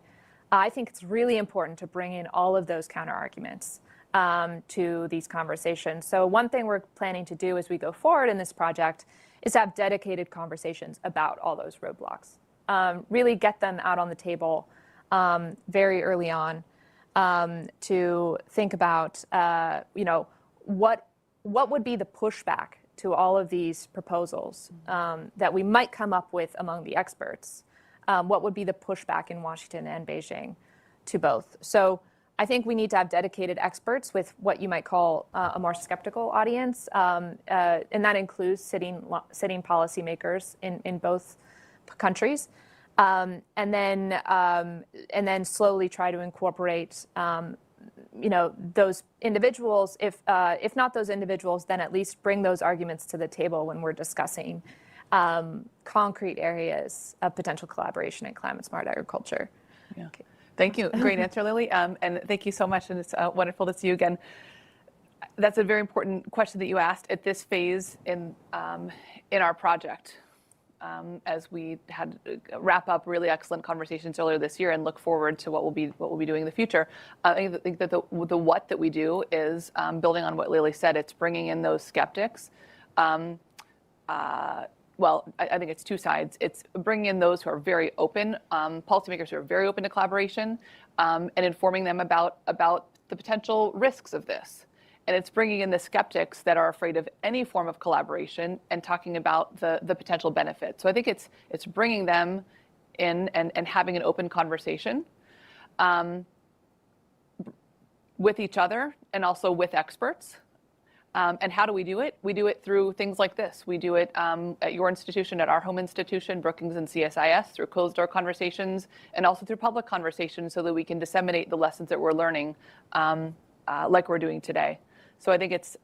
I think it's really important to bring in all of those counter-arguments to these conversations. So one thing we're planning to do as we go forward in this project is have dedicated conversations about all those roadblocks. Really get them out on the table very early on to think about, what would be the pushback to all of these proposals that we might come up with among the experts? What would be the pushback in Washington and Beijing to both? So I think we need to have dedicated experts with what you might call a more skeptical audience, and that includes sitting policymakers in both countries, and then slowly try to incorporate those individuals. If not those individuals, then at least bring those arguments to the table when we're discussing concrete areas of potential collaboration in climate-smart agriculture. Yeah. Okay. Thank you. Great answer, Lily. And thank you so much. And it's wonderful to see you again. That's a very important question that you asked at this phase in our project. As we had wrap up really excellent conversations earlier this year and look forward to what we'll be doing in the future. I think that the what that we do is building on what Lily said. It's bringing in those skeptics. Well, I think it's two sides. It's bringing in those who are very open, policymakers who are very open to collaboration, and informing them about the potential risks of this. And it's bringing in the skeptics that are afraid of any form of collaboration and talking about the potential benefits. So I think it's bringing them in and having an open conversation with each other and also with experts. And how do we do it? We do it through things like this. We do it at your institution, at our home institution, Brookings and CSIS, through closed-door conversations, and also through public conversations so that we can disseminate the lessons that we're learning like we're doing today. So I think it's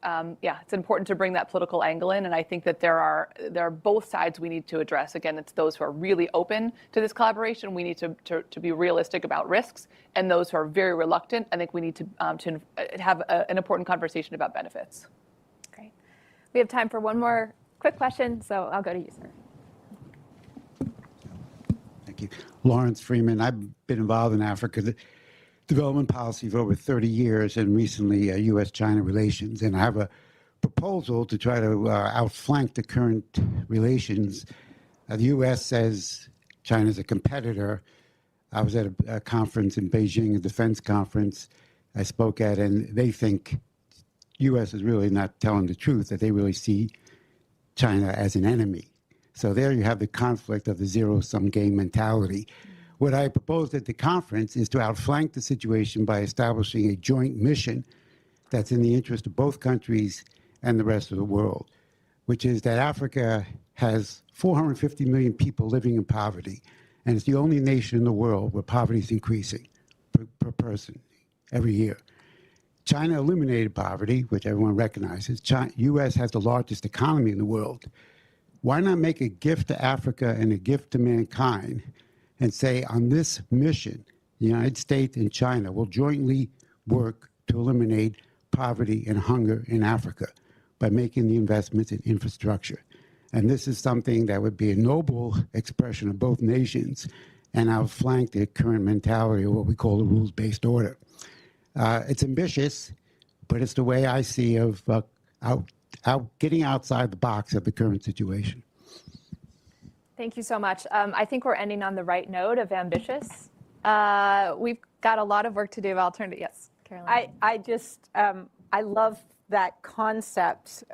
important to bring that political angle in, and I think that there are both sides we need to address. Again, it's those who are really open to this collaboration. We need to be realistic about risks, and those who are very reluctant. I think we need to have an important conversation about benefits. Great. We have time for one more quick question, so I'll go to you, sir. Thank you. Lawrence Freeman. I've been involved in Africa development policy for over 30 years and recently U.S.-China relations. And I have a proposal to try to outflank the current relations. The U.S. says China's a competitor. I was at a conference in Beijing, a defense conference I spoke at, and they think U.S. is really not telling the truth, that they really see China as an enemy. So there you have the conflict of the zero-sum game mentality. What I proposed at the conference is to outflank the situation by establishing a joint mission that's in the interest of both countries and the rest of the world, which is that Africa has 450 million people living in poverty, and it's the only nation in the world where poverty is increasing per person every year. China eliminated poverty, which everyone recognizes. U.S. has the largest economy in the world. Why not make a gift to Africa and a gift to mankind and say, on this mission, the United States and China will jointly work to eliminate poverty and hunger in Africa by making the investments in infrastructure. And this is something that would be a noble expression of both nations and outflank the current mentality of what we call the rules-based order. It's ambitious, but it's the way I see of getting outside the box of the current situation. Thank you so much. I think we're ending on the right note of ambitious. We've got a lot of work to do. I'll turn to yes. Caroline. I just, I love that concept.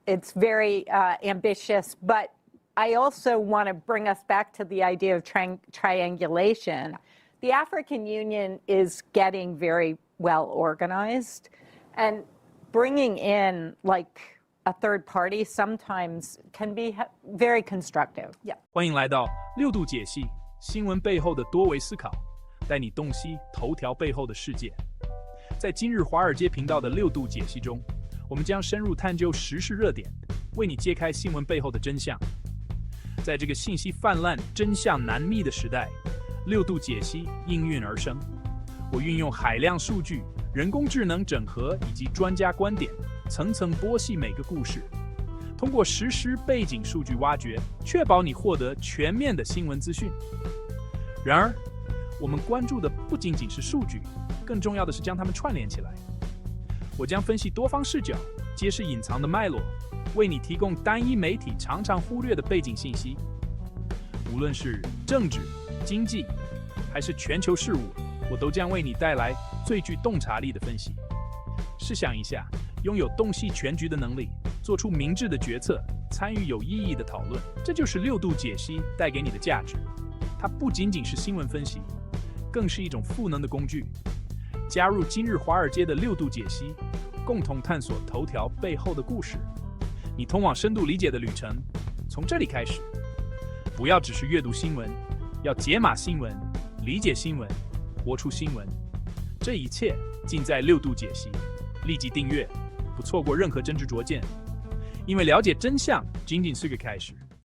It's very ambitious, but I also want to bring us back to the idea of triangulation. The African Union is getting very well organized, and bringing in like a third party sometimes can be very constructive. Yeah. 欢迎来到六度解析新闻背后的多维思考，带你洞悉头条背后的世界。在今日华尔街频道的六度解析中，我们将深入探究时事热点，为你揭开新闻背后的真相。在这个信息泛滥、真相难觅的时代，六度解析应运而生。我运用海量数据、人工智能整合以及专家观点，层层剥析每个故事，通过实时背景数据挖掘，确保你获得全面的新闻资讯。然而，我们关注的不仅仅是数据，更重要的是将它们串联起来。我将分析多方视角，揭示隐藏的脉络，为你提供单一媒体常常忽略的背景信息。无论是政治、经济，还是全球事务，我都将为你带来最具洞察力的分析。试想一下，拥有洞悉全局的能力，做出明智的决策，参与有意义的讨论，这就是六度解析带给你的价值。它不仅仅是新闻分析，更是一种赋能的工具。加入今日华尔街的六度解析，共同探索头条背后的故事。你通往深度理解的旅程，从这里开始。不要只是阅读新闻，要解码新闻，理解新闻，活出新闻。这一切尽在六度解析。立即订阅，不错过任何真知灼见。因为了解真相仅仅是个开始。